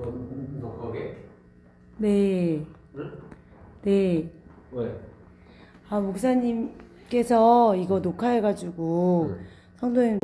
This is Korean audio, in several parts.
거게? 네. 응? 네. 왜? 아, 목사님께서 이거 녹화해가지고 응. 성도님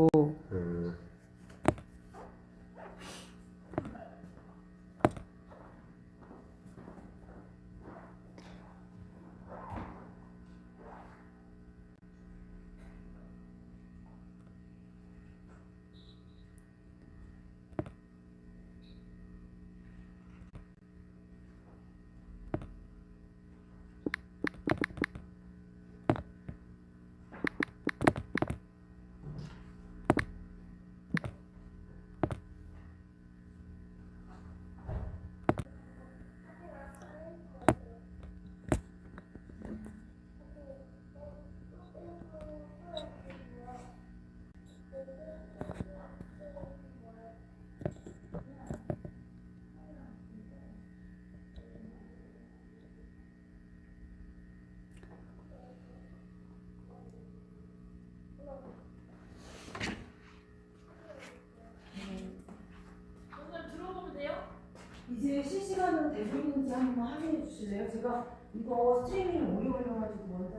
이제 실시간으로 되고 있는지 한번 확인해 주실래요? 제가 이거 스트리밍 오래 걸려가지고 먼저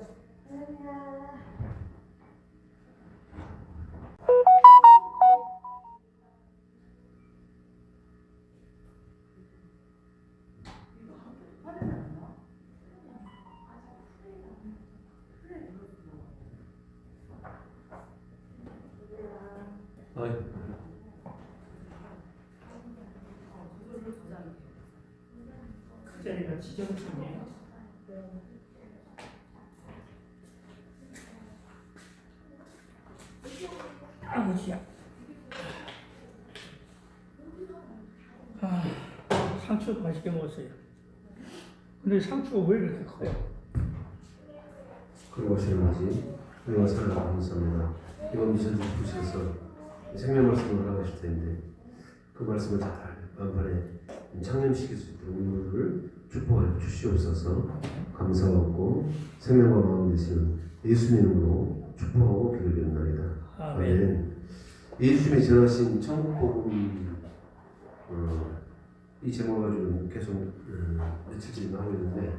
그 자리가 지정층이에요. 아무시야. 상추 맛있게 먹었어요. 근데 상추가 왜 이렇게 커요? 그리고 실망하지. 그리고 살라 감사합니다. 이번 미션을 보셔서 생명 말씀을 하실 텐데 그 말씀을 잘 만반에 창념시킬 수 있도록 우리를 축복하여 주시옵소서. 감사하고 생명과 마음 되시는 예수님으로 축복하고 기도드립니다. 아멘. 예수님이 전하신 천국복음 이 제목을 가지고 계속 며칠째 나오고 있는데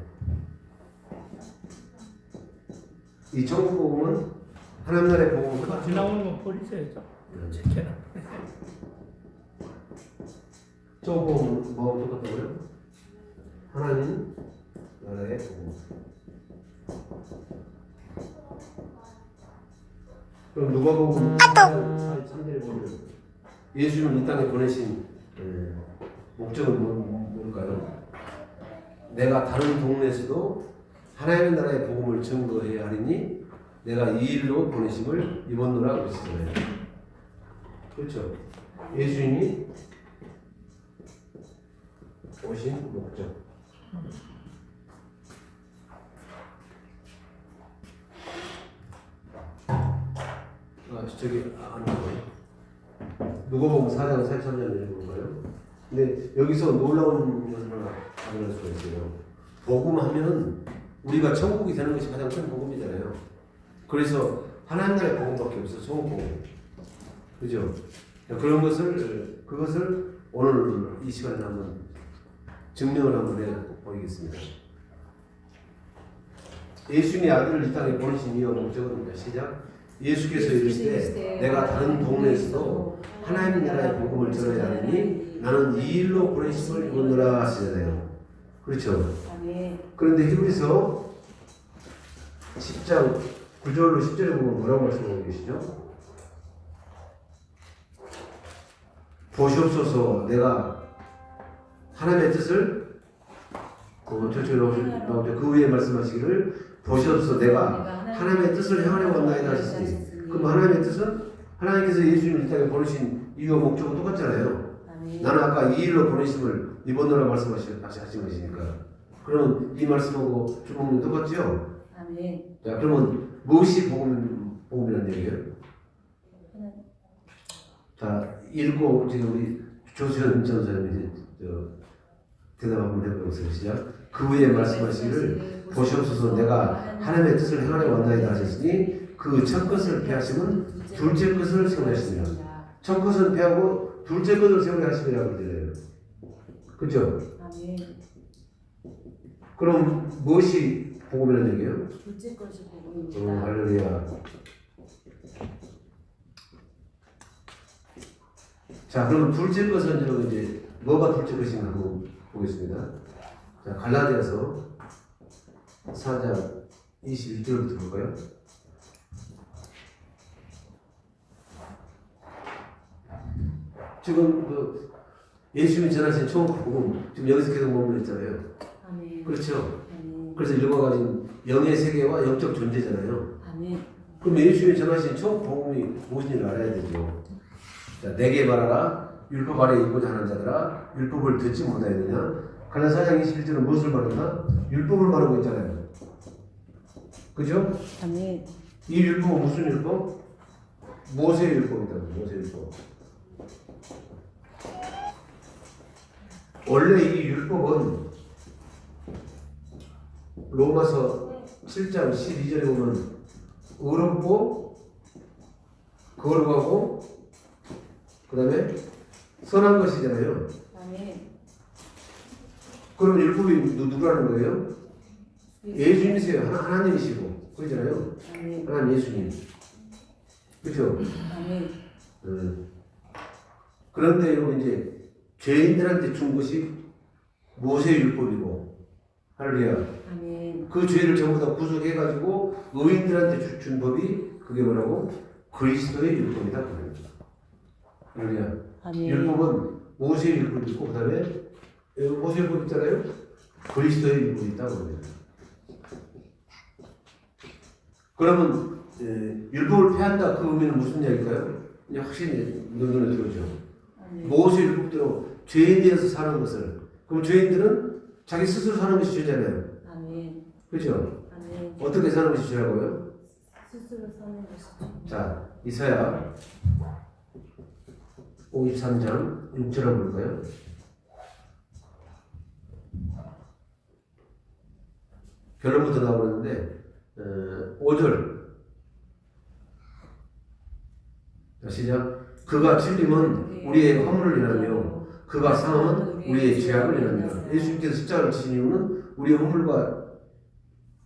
이 천국복음은 하나님 나라의 복음은 같이 나오는 거 버리셔야죠. 제게는. 천국복음은 뭐하고 똑같다고요? 하나님 나라의 복음. 그럼 누가복음 43절에 보면 예수님을 이 땅에 보내신 목적은 뭘까요? 내가 다른 동네에서도 하나님의 나라의 복음을 증거해야 하리니 내가 이 일로 보내심을 입었노라 그랬잖아요. 그렇죠? 예수님이 오신 목적. 저기 안 나와요. 누가복음 4장 43절 읽어볼까요? 근데 여기서 놀라운 것을 발견할 수가 있어요. 복음하면 우리가 천국이 되는 것이 가장 큰 복음이잖아요. 그래서 하나님 나라의 복음밖에 없어. 천국 복음. 그죠? 그것을 오늘 이 시간에 한번 증명을 한번 해보이겠습니다. 예수님의 아들을 이 땅에 보내신 이유 목적은 시작. 예수께서 이르시되 내가 다른 동네에서도 하나님 나라의 복음을 전해야 하니 나는 이 일로 보내심을 입었노라 하시잖아요. 그렇죠? 그런데 히브리서 10장 9절로 10절에 보면 뭐라고 말씀하고 계시죠? 보시옵소서 내가 하나님의 뜻을 저쪽에 나오죠. 그 위에 말씀하시기를 보시옵소서 내가 하나님의 뜻을 행하려고 한다이다 하셨으니 그럼 하나님의 뜻은 하나님께서 예수님을 이 땅에 보내신 이유와 목적은 똑같잖아요. 나는 아까 이 일로 보내심을 입었노라 말씀하신 것이니까 그러면 이 말씀하고 주복음은 똑같죠? 아멘. 자 그러면 무엇이 복음이라는 얘기예요? 자 읽고 지금 우리 조수현 전사님이 대답 한번 해보세요. 시작. 그 후에 말씀하시기를 보시옵소서 내가 하나님의 뜻을 행하려고 한다이다 하셨으니 그 첫 것을 피하시면 둘째 것을 세우려 하시니라. 첫 것은 피하고 둘째 것을 세우려 하시니라고 그러잖아요. 그죠? 아멘. 그럼 무엇이 복음이라는 얘기예요? 둘째 것이 복음입니다. 할렐루야. 자, 그럼 둘째 것은 이제 뭐가 둘째 것인가 한번 보겠습니다. 자, 갈라디아서 4장 21절부터 볼까요? 지금 그 예수님이 전하신 처음 복음 지금 여기서 계속 머물러 있잖아요. 아멘. 그렇죠? 아멘. 그래서 읽어가진 영의 세계와 영적 존재잖아요. 아멘. 그럼 예수님이 전하신 처음 복음이 무엇인지를 알아야 되죠. 자, 내게 말하라. 율법 아래 있고자 하는 자들아, 율법을 듣지 못하였느냐? 갈라디아 4장 21절은 무엇을 말한다? 율법을 말하고 있잖아요. 그죠? 아멘. 이 율법은 무슨 율법? 모세의 율법이다. 모세의 율법. 원래 이 율법은 로마서 7장 12절에 보면 의롭고 거룩하고 그 다음에 선한 것이잖아요. 아멘. 그럼 율법이 누구라는 거예요? 예수님이세요. 하나님이시고 그러잖아요. 아멘. 하나님 예수님. 그렇죠? 아멘. 그런데 여러분 이제 죄인들한테 준 것이 모세의 율법이고 할렐루야. 아멘. 그 죄를 전부 다 구속해가지고 의인들한테 준 법이 그게 뭐라고? 그리스도의 율법이다. 할렐루야. 아멘. 율법은 모세의 율법이 있고 그 다음에 모세의 율법 있잖아요. 그리스도의 율법이 있다고 합니다. 그러면 율법을 폐한다 그 의미는 무슨 얘기일까요? 이제 확실히 눈에 들어오죠. 모세 율법대로 죄인되어서 사는 것을. 그럼 죄인들은 자기 스스로 사는 것이 죄잖아요. 아멘. 그렇죠? 아멘. 어떻게 사는 것이 죄라고요? 스스로 사는 것이죠. 자, 이사야 53장 6절 한번 볼까요? 결론부터 나오는데 5절. 자, 시작. 그가 찔림은 우리의 허물을 인하며 그가 상함은 우리의 죄악을 인합니다. 예수님께서 십자가를 지신 이유는 우리의 허물과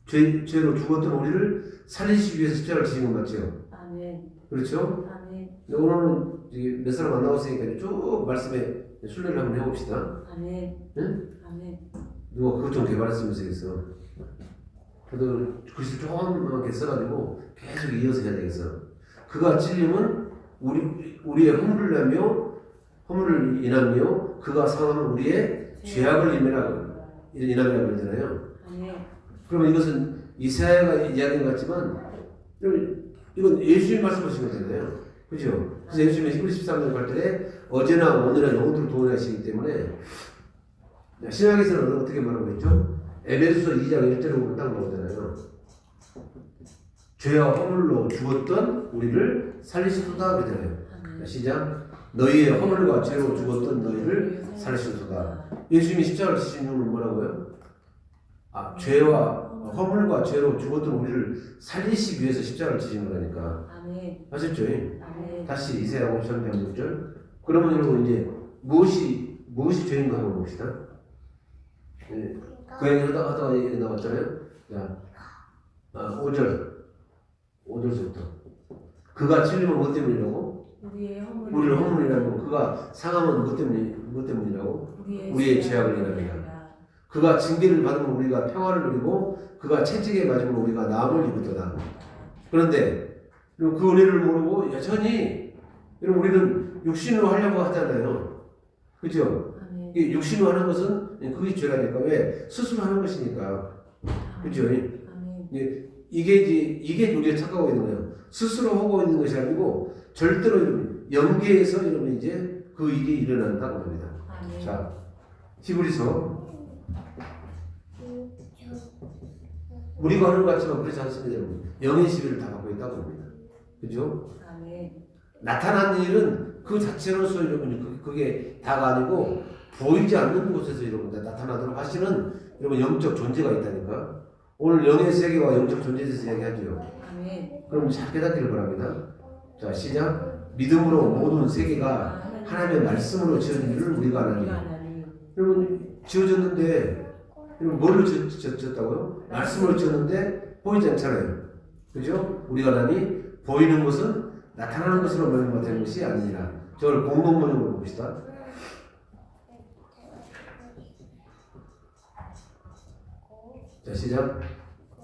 죄로 죽었던 우리를 살리시기 위해서 십자가를 지신 것 맞죠? 아멘. 그렇죠? 아멘. 오늘은 몇 사람 안 나왔으니까 쭉 말씀에 순례를 한번 해봅시다. 아멘. 응? 아멘. 누가 그것 좀 개발했으면 좋겠어. 그래도 글씨 조금만 써가지고 계속 이어서 해야 되겠어. 그가 찔림은 우리의 허물을 인하며 그가 상함은 우리의 죄악을 인함이라고 그러잖아요. 아멘. 그러면 이것은 이사야가 이야기한 것 같지만 이건 예수님 말씀하신 거잖아요. 그죠? 그래서 예수님이 히브리 13장 갈 때 어제나 오늘나 영원토록 동일하시기 때문에 신약에서는 어떻게 말하고 있죠? 에베소서 2장 1절에 보면 딱 나오잖아요. 죄와 허물로 죽었던 우리를 살리시도다 그러잖아요. 시작. 너희의 허물과 죄로 죽었던 너희를 살리시도다. 예수님이 십자가를 지신 이유는 뭐라고요? 죄와 허물과 죄로 죽었던 우리를 살리시기 위해서 십자가를 지신 거라니까. 아멘. 아셨죠? 아멘. 다시 이사야 53장 6절. 그러면 여러분 이제 무엇이 죄인가 한번 봅시다. 그 얘기 하다가 얘기 나왔잖아요. 자, 5절부터. 그가 찔림은 뭐 때문이라고? 우리를 허물이라고. 그가 상함은 뭐 때문이라고? 우리의 죄악을 인합니다. 그가 징계를 받으면 우리가 평화를 누리고 그가 채찍에 맞으면 우리가 나음을 입었도다. 그런데 그 은혜를 모르고 여전히 여러분 우리는 육신으로 하려고 하잖아요. 그죠? 이 육신으로 하는 것은 그게 죄라니까. 왜? 스스로 하는 것이니까. 그죠? 이게 우리가 착각하고 있는 거예요. 스스로 하고 있는 것이 아니고 절대로 영계에서 이러면 이제 그 일이 일어난다고 합니다. 자, 히브리서 우리가 하는 것 같지만 그렇지 않습니다, 여러분. 영의 시비를 다 갖고 있다고 합니다. 그죠? 나타난 일은 그 자체로서 여러분 그게 다가 아니고 보이지 않는 곳에서 여러분 나타나도록 하시는 여러분 영적 존재가 있다니까. 오늘 영의 세계와 영적 존재에 대해서 이야기하죠. 그럼 잘 깨닫기를 바랍니다. 자, 시작. 믿음으로 모든 세계가 하나님의 말씀으로 지어진 일을 우리가 아나니. 여러분 지어졌는데 여러분 뭘로 지었다고요? 말씀으로 지었는데 보이지 않잖아요. 그죠? 우리가 나니 보이는 것은 나타나는 것으로 말미암아 되는 것이 아니니라. 저걸 공동번역으로 봅시다. 자 시작.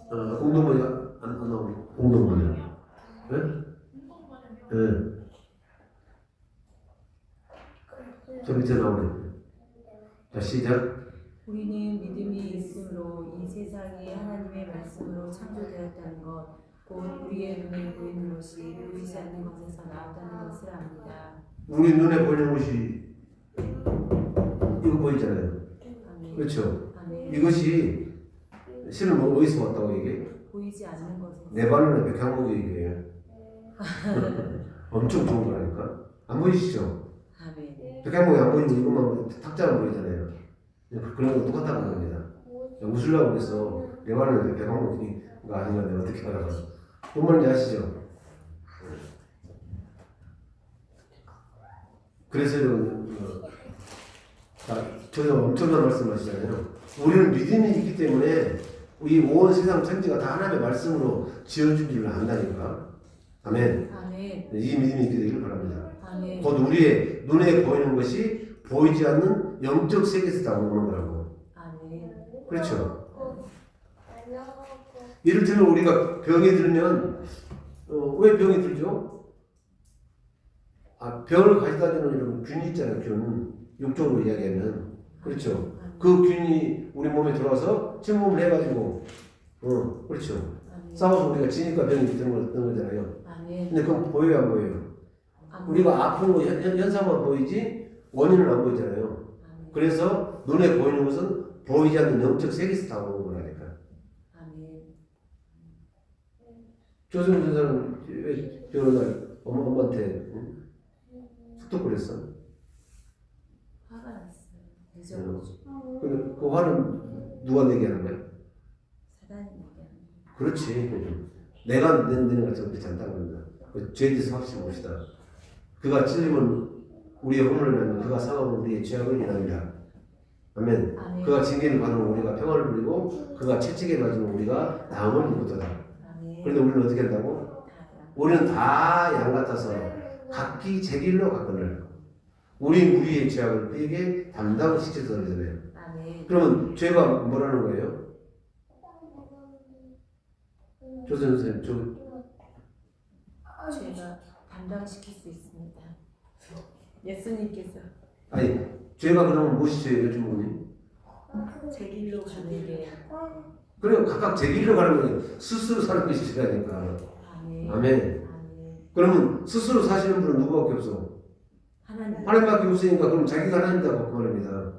공동번역 안 나오네. 공동번역. 네? 네. 저 밑에 나오네. 자 시작. 우리는 믿음이 있으므로 이 세상이 하나님의 말씀으로 창조되었다는 것, 곧 우리의 눈에 보이는 것이 보이지 않는 것에서 나왔다는 것을 압니다. 우리 눈에 보이는 것이 이거 보이잖아요. 아멘. 그렇죠. 아멘. 이것이 실은 뭐 어디서 왔다고 이게? 보이지 않는 것에서. 네발론의 백향목이 이게 엄청 좋은 거라니까. 안 보이시죠? 아멘. 백향목이 안 보이고 이것만 탁자만 보이잖아요. 그런 거 똑같다는 겁니다. 웃으려고 해서 네발론의 백향목이 아닌 건데 어떻게 하라고? 뭔 말인지 아시죠? 그래서 여러분 저도 엄청난 말씀하시잖아요. 우리는 믿음이 있기 때문에 이 온 세상 천지가 다 하나님의 말씀으로 지어준 줄을 안다니까. 아멘. 아멘. 이 믿음이 있게 되기를 바랍니다. 아멘. 곧 우리의 눈에 보이는 것이 보이지 않는 영적 세계에서 다 오는 거라고. 아멘. 그렇죠. 이를테면 우리가 병이 들면 왜 병이 들죠? 병을 가져다 주는 이런 균이 있잖아요. 균. 육적으로 이야기하면. 그렇죠. 그 균이 우리 몸에 들어와서 침범을 해가지고 그렇죠. 아멘. 싸워서 우리가 지니까 병이 드는 거잖아요. 아멘. 근데 그건 보여요 안 보여요? 아멘. 우리가 아픈 거 현상만 보이지 원인은 안 보이잖아요. 아멘. 그래서 눈에 보이는 것은 보이지 않는 영적 세계에서 다 오는 거라니까. 아멘. 조승우 선생은 왜 저런 날 엄마한테 툭툭거렸어? 화가 났어요. 늦어가지고. 근데 그 화는 누가 내게 하는 거야? 사단이 얘기하는 그렇지. 내가 내는 것처럼 그렇지 않다는 겁니다. 죄에 대해서 확실히 봅시다. 그가 찔리면 우리의 허물을 내면 그가 상하면 우리의 죄악을 인하리라. 아멘. 아멘. 그가 징계를 받으면 우리가 평화를 누리고 그가 채찍에 맞으면 우리가 나음을 입었도다. 아멘. 그런데 우리는 어떻게 한다고? 우리는 다 양 같아서 각기 제 길로 가거늘 우리의 죄악을 그에게 담당을 시켜서 그러잖아요. 아멘. 그러면 죄가 뭐라는 거예요? 조선 선생님, 죄가 담당시킬 수 있습니다. 예수님께서 아니 죄가 그러면 무엇이 죄예요, 요즘 분이? 제 길로 가는 게 그래요, 각각 제 길로 가는 거예요. 스스로 사는 것이 죄라니까. 아멘. 아멘. 아멘. 그러면 스스로 사시는 분은 누구밖에 없어? 하나님. 하나님밖에 없으니까 그럼 자기가 하나님이라고 그 말입니다.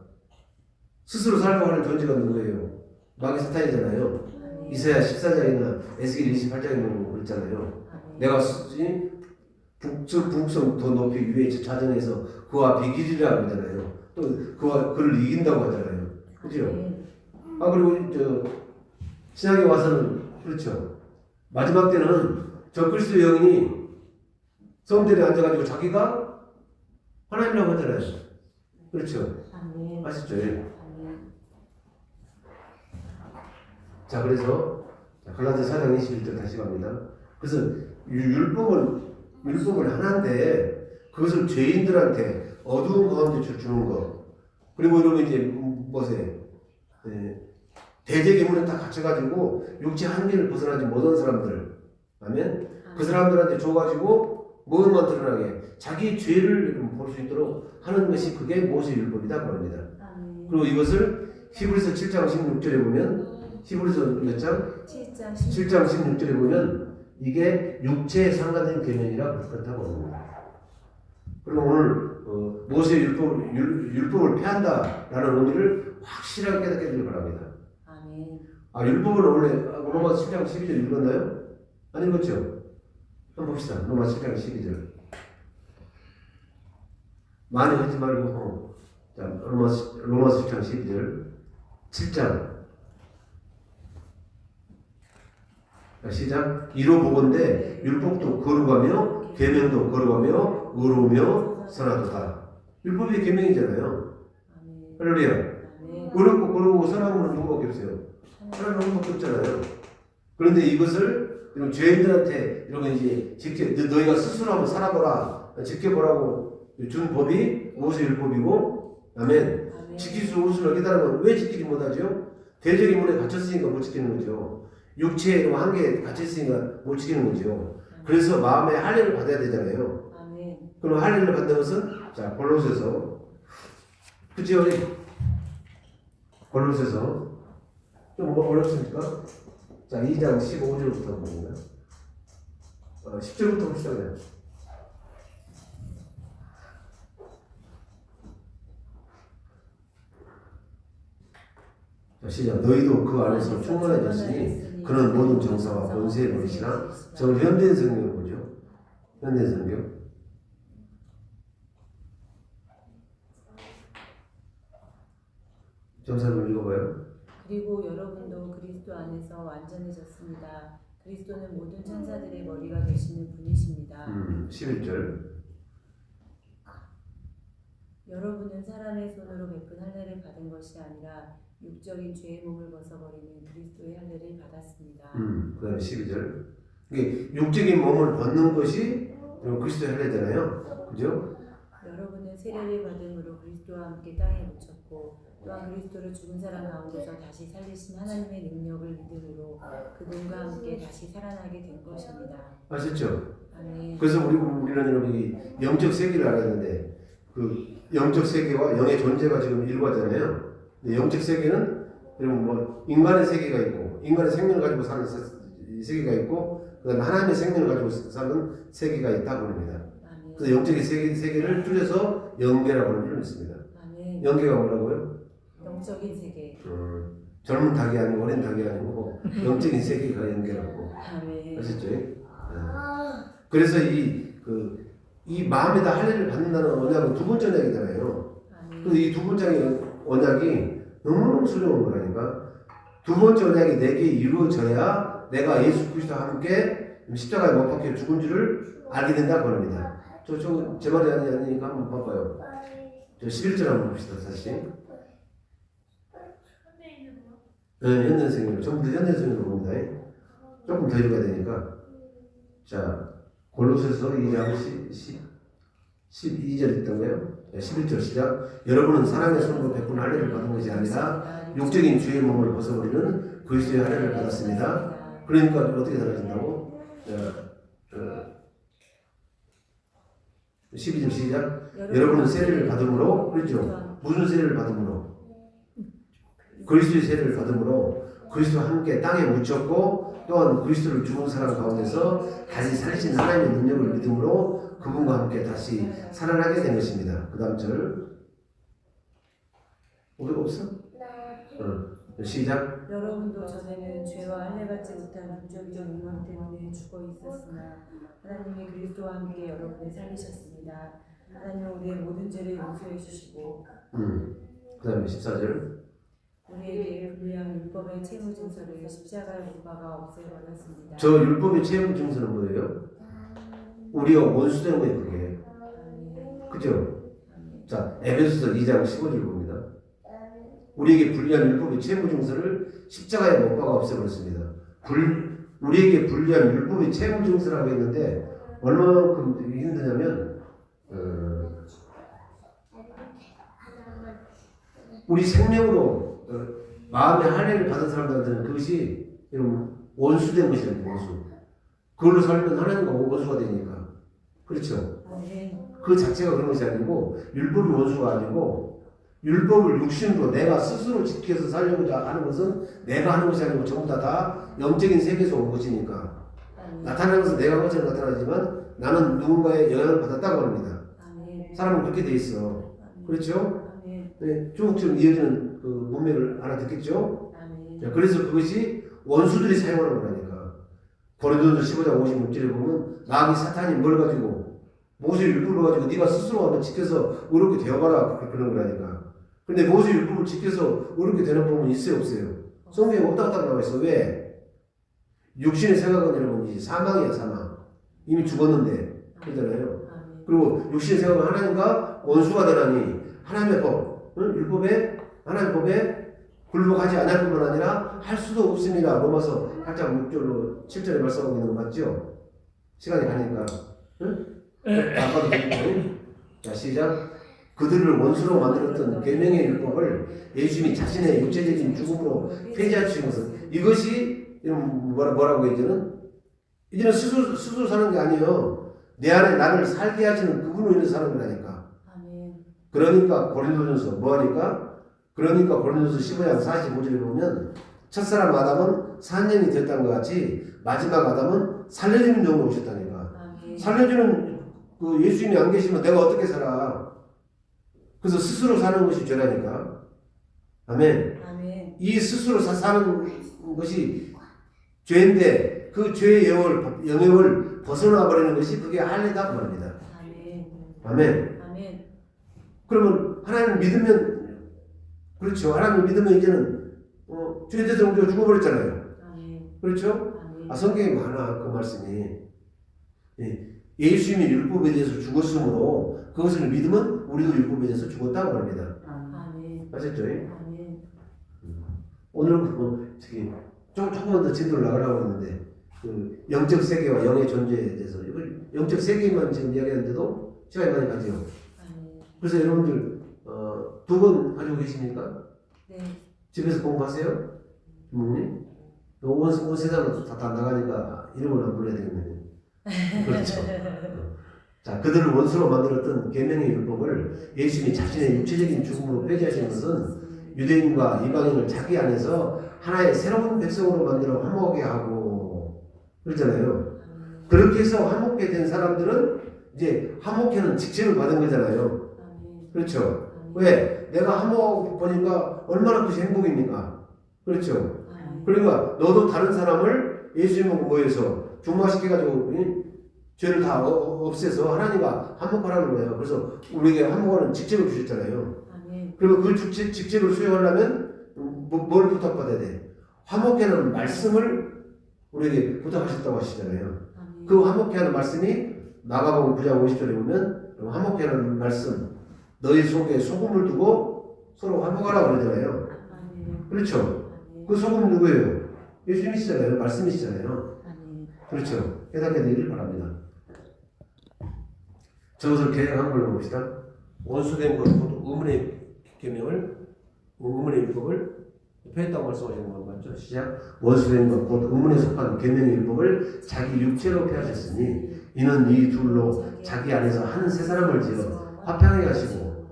스스로 살려고 하는 존재가 누구예요? 마귀 사탄이잖아요. 아멘. 이사야 14장이나 에스겔 28장에 보면 그랬잖아요. 아멘. 내가 북성 더 높이 위에 자정해서 그와 비기리라고 하잖아요. 또 그를 이긴다고 하잖아요. 그죠? 아멘. 그리고 신약에 와서는 그렇죠. 마지막 때는 저 그리스도 영이 성전에 앉아가지고 자기가 하나님이라고 하잖아요. 그렇죠. 아멘. 아시죠? 아멘. 자, 그래서 갈라디아 4장 21절 다시 갑니다. 그래서 율법은 하나인데 그것을 죄인들한테 어두운 가운데 주는 거. 그리고 이러면 이제 뭐세? 대제계문에 딱 갇혀가지고 육체 한계를 벗어나지 못한 사람들. 아멘. 그 사람들한테 줘가지고 뭐만 드러나게 자기 죄를 볼 수 있도록 하는 것이 그게 모세 율법이다 말입니다. 아멘. 그리고 이것을 히브리서 7장 16절에 보면 히브리서 몇 장? 7장 16절에 보면 이게 육체에 상관된 계명이라 그렇다고 합니다. 그럼 오늘 모세 율법을 폐한다라는 의미를 확실하게 깨닫게 되길 바랍니다. 아멘. 율법은 원래 로마서 7장 12절 읽었나요? 안 읽었죠? 한번 봅시다. 로마서 7장 12절. 많이 하지 말고 자, 로마서 7장 12절 7장 자, 시작. 이로 보건대 율법도 거룩하며 계명도 거룩하며 의로우며 선하도다. 율법이 계명이잖아요. 아멘. 할렐루야. 아멘. 어렵고 그러고 선함으로 누구밖에 없어요. 하나님밖에 없잖아요. 그런데 이것을 이런 죄인들한테 이런 거 이제 너희가 스스로 한번 살아보라, 지켜보라고 준 법이 모세율법이고, 아멘. 아멘. 지킬 수 없으면 깨달은 건 왜 지키지 못하죠? 대적인 문에 갇혔으니까 못 지키는 거죠. 육체의 한계에 갇혔으니까 못 지키는 거죠. 그래서 마음의 할례를 받아야 되잖아요. 아멘. 그럼 할례를 받는 것은 자 골로새서, 그죠? 골로새서 좀 어렵습니까? 자 2장 15절부터 보면 10절부터 시작해요. 자 시작. 너희도 그 안에서 충만해졌으니 그런 모든 정사와 권세에 버리시나. 저 현대인 성경을 보죠. 현대인 성경. 점사를 읽어봐요. 그리고 여러분도 그리스도 안에서 완전해졌습니다. 그리스도는 모든 천사들의 머리가 되시는 분이십니다. 11절. 여러분은 사람의 손으로 베푼 할례를 받은 것이 아니라 육적인 죄의 몸을 벗어버리는 그리스도의 할례를 받았습니다. 그 다음에 12절. 이게 육적인 몸을 벗는 것이 그리스도의 할례잖아요. 그죠? 여러분은 세례를 받음으로 그리스도와 함께 땅에 묻혔고 또한 그리스도를 죽은 사람 가운데서 다시 살리신 하나님의 능력을 믿음으로 그분과 함께 다시 살아나게 된 것입니다. 아셨죠? 아멘. 그래서 우리는 여러분이 영적 세계를 알아야 되는데 그 영적 세계와 영의 존재가 지금 일과잖아요. 근데 영적 세계는 여러분 뭐 인간의 세계가 있고 인간의 생명을 가지고 사는 세계가 있고 그다음에 하나님의 생명을 가지고 사는 세계가 있다고 합니다. 아멘. 그래서 영적인 세계를 줄여서 영계라고 하는 줄은 있습니다. 아멘. 영계가 뭐라고요? 영적인 세계. 젊은 닭이 아니고 어린 닭이 아니고 영적인 세계가 영계라고. 아멘. 아셨죠? 그래서 이 마음에다 할례를 받는다는 언약은 두 번째 언약이잖아요. 그래서 이 두 번째 언약이 너무너무 소중한 거라니까. 두 번째 언약이 내게 이루어져야 내가 예수 그리스도와 함께 십자가에 못 박혀 죽은 줄을 알게 된다고 합니다. 제 말이 아니니까 한번 봐봐요. 저 11절 한번 봅시다. 다시. 네, 현대생으로 전부 다 현대생으로 봅니다. 조금 더 읽어야 되니까. 자, 골로새서 2장 12절 있던가요? 11절 시작. 여러분은 사랑의 손으로 베푼 할례를 받은 것이 아니라 육적인 죄의 몸을 벗어버리는 그리스도의 할례를 받았습니다. 그러니까 어떻게 달라진다고? 12절 시작. 여러분은 세례를 받음으로, 그렇죠? 무슨 세례를 받음으로? 그리스도의 세례를 받음으로 그리스도와 함께 땅에 묻혔고 또한 그리스도를 죽은 사람 가운데서 다시 살리신 하나님의 능력을 믿음으로 그분과 함께 다시 살아나게 된 것입니다. 그 다음 절. 오해가 없어? 시작. 여러분도 전에는 죄와 할례받지 못한 육적인 욕망 때문에 죽어 있었으나 하나님이 그리스도와 함께 여러분을 살리셨습니다. 하나님은 우리의 모든 죄를 용서해 주시고 그 다음에 14절. 우리에게 불리한 율법의 채무 증서를 십자가에 못 박아 없애버렸습니다. 저 율법의 채무 증서는 뭐예요? 우리가 원수된 거예요, 그게. 그죠? 자, 에베소서 2장 15절 봅니다. 우리에게 불리한 율법의 채무 증서를 십자가에 못 박아 없애버렸습니다. 우리에게 불리한 율법의 채무 증서라고 했는데 얼마만큼 힘드냐면 우리 생명으로 마음의 할례를 받은 사람들한테는 그것이 원수된 것이랍니다. 원수. 그걸로 살면 하나님과 원수가 되니까. 그렇죠? 그 자체가 그런 것이 아니고 율법이 원수가 아니고 율법을 육신으로 내가 스스로 지켜서 살려고자 하는 것은 내가 하는 것이 아니고 전부 다 영적인 세계에서 온 것이니까 나타나는 것은 내가 한 것처럼 나타나지만 나는 누군가의 영향을 받았다고 합니다. 사람은 그렇게 돼 있어. 그렇죠? 네, 쭉쭉 이어지는 그 문맥을 알아듣겠죠? 자, 그래서 그것이 원수들이 사용하는 거라니까. 고린도전서 15장 56절에 보면 마귀 사탄이 뭘 가지고 모세 율법을 가지고 네가 스스로 한번 지켜서 어렵게 되어봐라 그런 거라니까. 근데 모세 율법을 지켜서 어렵게 되는 부분은 있어요 없어요? 성경에 없다고 딱 나와 있어. 왜? 육신의 생각은 여러분 사망이야 사망. 이미 죽었는데 그러잖아요. 그리고 육신의 생각은 하나님과 원수가 되나니 하나님의 법 응? 율법에 하나님 법에 굴복하지 않을 뿐만 아니라 할 수도 없습니다. 로마서 8장 6절로 7절에 말씀하고 있는 거 맞죠? 시간이 가니까 응? 아까도 얘기했죠. 자 시작. 그들을 원수로 만들었던 계명의 율법을 예수님이 자신의 육체적인 죽음으로 폐지하신 것은 이것이 뭐라고 이제는 스스로 사는 게 아니에요. 내 안에 나를 살게 하시는 그분으로 인해서 사는 거라니까. 아멘. 그러니까 고린도전서 뭐하니까? 그러니까 고린도전서 15장 45절에 보면 첫사람 아담은 산령이 되었다는 것 같이 마지막 아담은 살려주는 영으로 오셨다니까. 아멘. 살려주는 그 예수님이 안 계시면 내가 어떻게 살아? 그래서 스스로 사는 것이 죄라니까. 아멘. 아멘. 이 스스로 사는 것이 죄인데 그 죄의 영역을 벗어나 버리는 것이 그게 할례다 그 말입니다. 아멘. 아멘. 아멘. 그러면 하나님을 믿으면 그렇죠. 하나님을 믿으면 이제는 죄에서 우리가 죽어버렸잖아요. 아멘. 그렇죠? 아멘. 성경에 많아 그 말씀이. 예수님이 율법에 대해서 죽었으므로 그것을 믿으면 우리도 율법에 대해서 죽었다고 합니다. 아멘. 아셨죠? 아멘. 오늘 저기 조금만 더 진도를 나가려고 했는데 그 영적 세계와 영의 존재에 대해서 이걸 영적 세계만 지금 이야기하는데도 시간이 많이 가죠. 아멘. 그래서 여러분들 두 번 가지고 계십니까? 네. 집에서 공부하세요? 부모님? 온 세상은 다 나가니까 이름을 안 불러야 되겠네요. 그렇죠. 자, 그들을 원수로 만들었던 계명의 율법을 예수님이 자신의 육체적인 죽음으로 폐지하신 것은 유대인과 이방인을 자기 안에서 하나의 새로운 백성으로 만들어 화목하게 하고 그렇잖아요. 그렇게 해서 화목하게 된 사람들은 이제 화목해는 직책을 받은 거잖아요. 아멘. 그렇죠. 왜? 내가 화목 보니까 얼마나 그것이 행복입니까? 그렇죠. 아멘. 그러니까 너도 다른 사람을 예수님하고 모여서 중화시켜가지고 죄를 다 없애서 하나님과 화목하라는 거예요. 그래서 우리에게 화목하는 직책을 주셨잖아요. 아멘. 그리고 그 직책을 수행하려면 뭘 부탁받아야 돼? 화목하는 말씀을 우리에게 부탁하셨다고 하시잖아요. 아멘. 그 화목하는 말씀이 마가복음 9장 50절에 보면 화목하는 말씀 너희 속에 소금을 두고 서로 화목하라고 그러잖아요. 아멘. 그렇죠. 아멘. 그 소금 누구예요? 예수님이시잖아요. 말씀이시잖아요. 아멘. 그렇죠. 깨닫게 되기를 바랍니다. 저것을 계획한 걸로 봅시다. 원수된 것, 의문의 계명을, 의문의 율법을 폐했다고 말씀하시는 건 맞죠? 시작. 원수된 것, 곧 의문에 속한 계명의 율법을 자기 육체로 폐하셨으니 이는 이 둘로 자기 안에서 한 세 사람을 지어 화평하게 하시고.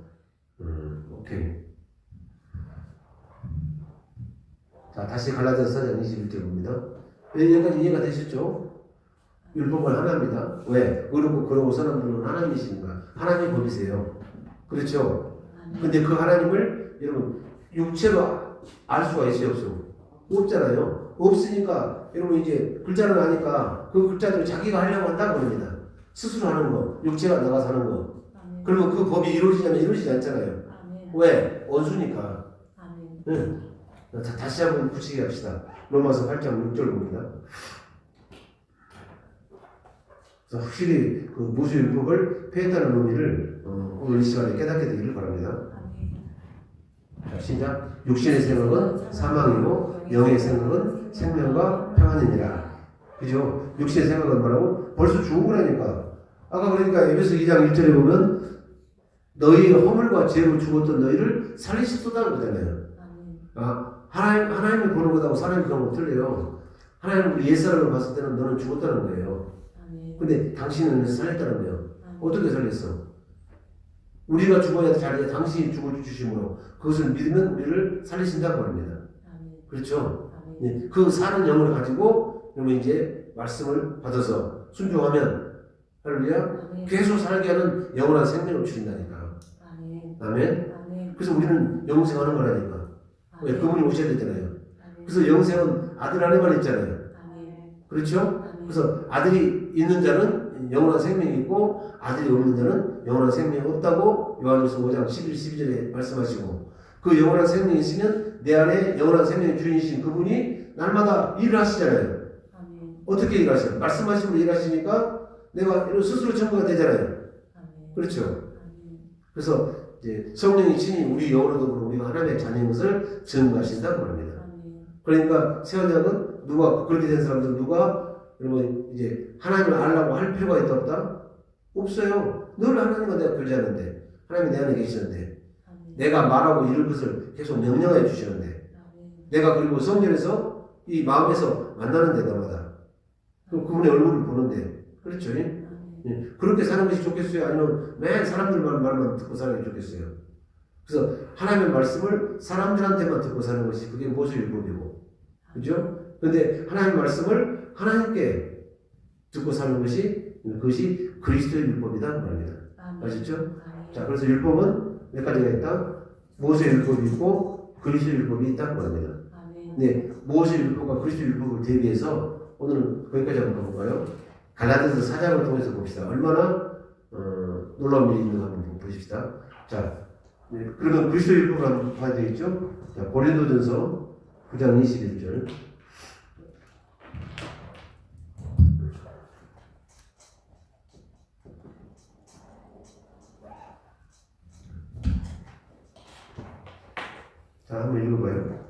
오케이. 자, 다시 갈라디아서 4장 21절 봅니다. 여기까지 이해가 되셨죠? 율법은 하나입니다. 왜? 그러고 선한 분은 하나님이십니까? 하나님의 법이세요. 그렇죠? 근데 그 하나님을 여러분 육체로 알 수가 있어요? 없어요? 없잖아요. 없으니까 여러분 이제 글자를 아니까 그 글자대로 자기가 하려고 한다고 합니다. 스스로 하는 거, 육체가 나가서 하는 거. 아멘. 그러면 그 법이 이루어지냐면 이루어지지 않잖아요. 아멘. 왜? 원수니까. 아멘. 네. 다시 한번 붙이게 합시다. 로마서 8장 6절 봅니다. 그래서 확실히 그 무수율법을 폐했다는 의미를 오늘 이 시간에 깨닫게 되기를 바랍니다. 아멘. 자, 시작. 육신의 생각은 사망이고 영의 생각은 생명과 평안이니라. 그죠? 육신의 생각은 뭐라고? 벌써 죽은 거라니까. 아까 그러니까 에베소 2장 1절에 보면 너희 허물과 죄로 죽었던 너희를 살리셨다는 거잖아요. 아멘. 하나님을 보는 것하고 사람이 보는 거 틀려요. 하나님은 옛사람을 봤을 때는 너는 죽었다는 거예요. 아멘. 근데 당신은 살렸다는 거예요. 아멘. 어떻게 살렸어? 우리가 죽어야 될 자리에 당신이 죽어주심으로 그것을 믿으면 우리를 살리신다고 합니다. 아멘. 그렇죠? 아멘. 네, 그 사는 영을 가지고 그러면 이제 말씀을 받아서 순종하면 할렐루야 아멘. 계속 살게 하는 영원한 생명을 주신다니까. 아멘. 아멘. 아멘. 그래서 우리는 영생하는 거라니까. 왜? 아멘. 그분이 오셔야 되잖아요. 아멘. 그래서 영생은 아들 안에만 있잖아요. 아멘. 그렇죠? 아멘. 그래서 아들이 있는 자는 영원한 생명이 있고 아들이 없는 자는 영원한 생명이 없다고 요한일서 5장 11, 12절에 말씀하시고 그 영원한 생명이 있으면 내 안에 영원한 생명의 주인이신 그분이 날마다 일을 하시잖아요. 아멘. 어떻게 일하셔요? 말씀하시고 일하시니까 내가 스스로 증거가 되잖아요. 아멘. 그렇죠? 아멘. 그래서 이제 성령이 친히 우리 영으로도 우리가 하나님의 자녀인 것을 증거하신다고 합니다. 아멘. 그러니까 새 언약은 누가 그렇게 된 사람들 누가 그러면 이제 하나님을 알라고 할 필요가 있다 없다? 없어요. 늘 하나님과 내가 교제하는데 하나님이 내 안에 계시는데 아멘. 내가 말하고 이룰 것을 계속 명령해 주시는데 아멘. 내가 그리고 성전에서 이 마음에서 만나는 데마다 또 그분의 얼굴을 보는데 그렇죠? 아멘. 예, 그렇게 사는 것이 좋겠어요? 아니면 맨 사람들 말만 듣고 사는 게 좋겠어요? 그래서 하나님의 말씀을 사람들한테만 듣고 사는 것이 그게 모세의 율법이고 그죠? 근데 하나님의 말씀을 하나님께 듣고 사는 것이 그것이 그리스도의 율법이다 말입니다. 아멘. 아시죠? 아멘. 자, 그래서 율법은 몇 가지가 있다? 모세의 율법이 있고 그리스도의 율법이 있다고 말합니다. 아멘. 네, 모세의 율법과 그리스도의 율법을 대비해서 오늘은 거기까지 한번 가볼까요? 갈라디아서 4장을 통해서 봅시다. 얼마나 놀라운 일이 있는가 한번 보십시다. 자, 네, 그러면 그리스도의 율법을 한번 봐야 되겠죠? 자, 고린도전서 9장 21절. 자, 한번 읽어봐요.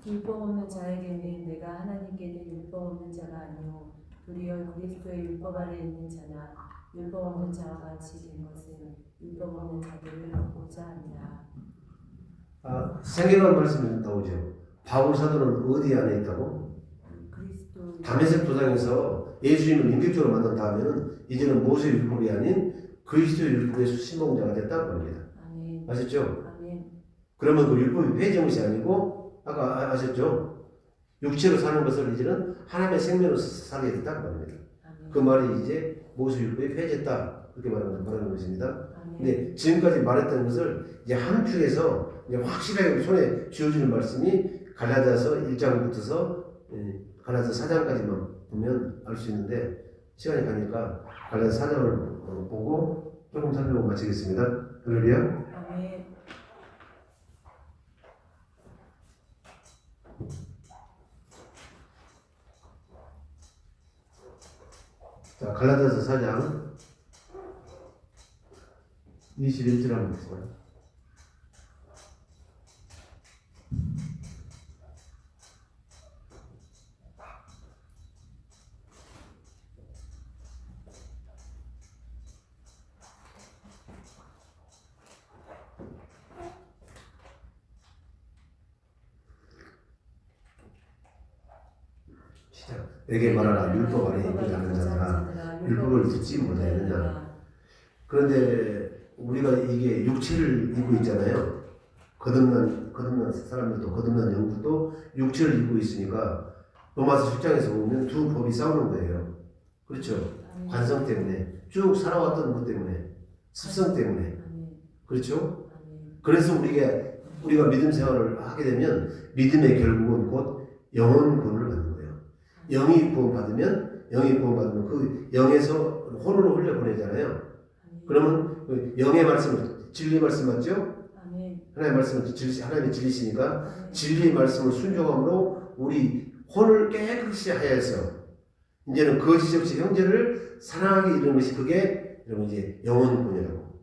율법 없는 자에게는 내가 하나님께는 율법 없는 자가 아니요 도리어 그리스도의 율법 아래 있는 자나 율법 없는 자와 같이 된 것은 율법 없는 자들을 얻고자 함이라. 생경한 말씀이 나오죠. 바울 사도는 어디 안에 있다고? 그리스도 다메섹 도상에서 예수님을 인격적으로 만난 다음에는 이제는 모세의 율법이 아닌 그리스도의 율법의 수신봉자가 됐다고 합니다. 아멘. 아셨죠? 아멘. 그러면 그 율법이 폐지한 것이 아니고 아까 아셨죠? 육체로 사는 것을 이제는 하나님의 생명으로 살게 됐다고 합니다. 아멘. 그 말이 이제 모세 율법이 폐지했다 그렇게 말하는 것입니다. 아멘. 근데 지금까지 말했던 것을 이제 함축해서 이제 확실하게 손에 쥐어주는 말씀이 갈라디아서 1장부터서 갈라디아서 4장까지만 보면 알 수 있는데 시간이 가니까 갈라디아서 4장을 보고 조금 설명을 마치겠습니다. 할렐루야. 아멘. 자, 갈라디아서 4장 21절 한번 보세요. 시작. 내게 말하라. 율법 아래 있지 않은 자들아 율법을 듣지 못하느냐. 그런데 우리가 이게 육체를 입고 있잖아요. 거듭난 사람들도 거듭난 영들도 육체를 입고 있으니까 로마서 10장에서 보면 두 법이 싸우는 거예요. 그렇죠? 관성 때문에 쭉 살아왔던 것 때문에 습성 때문에 그렇죠? 그래서 우리가 믿음 생활을 하게 되면 믿음의 결국은 곧 영혼 구원을 받는 거예요. 영이 구원받으면 그 영에서 혼으로 흘려보내잖아요. 그러면 그 영의 말씀, 진리 말씀 맞죠? 하나님의 말씀은 하나님의 진리시니까 진리의 말씀을 순종함으로 우리 혼을 깨끗이 하여서 이제는 거짓 없이 형제를 사랑하게 이르는 것이 그게 여러분 이제 영혼 구원이라고.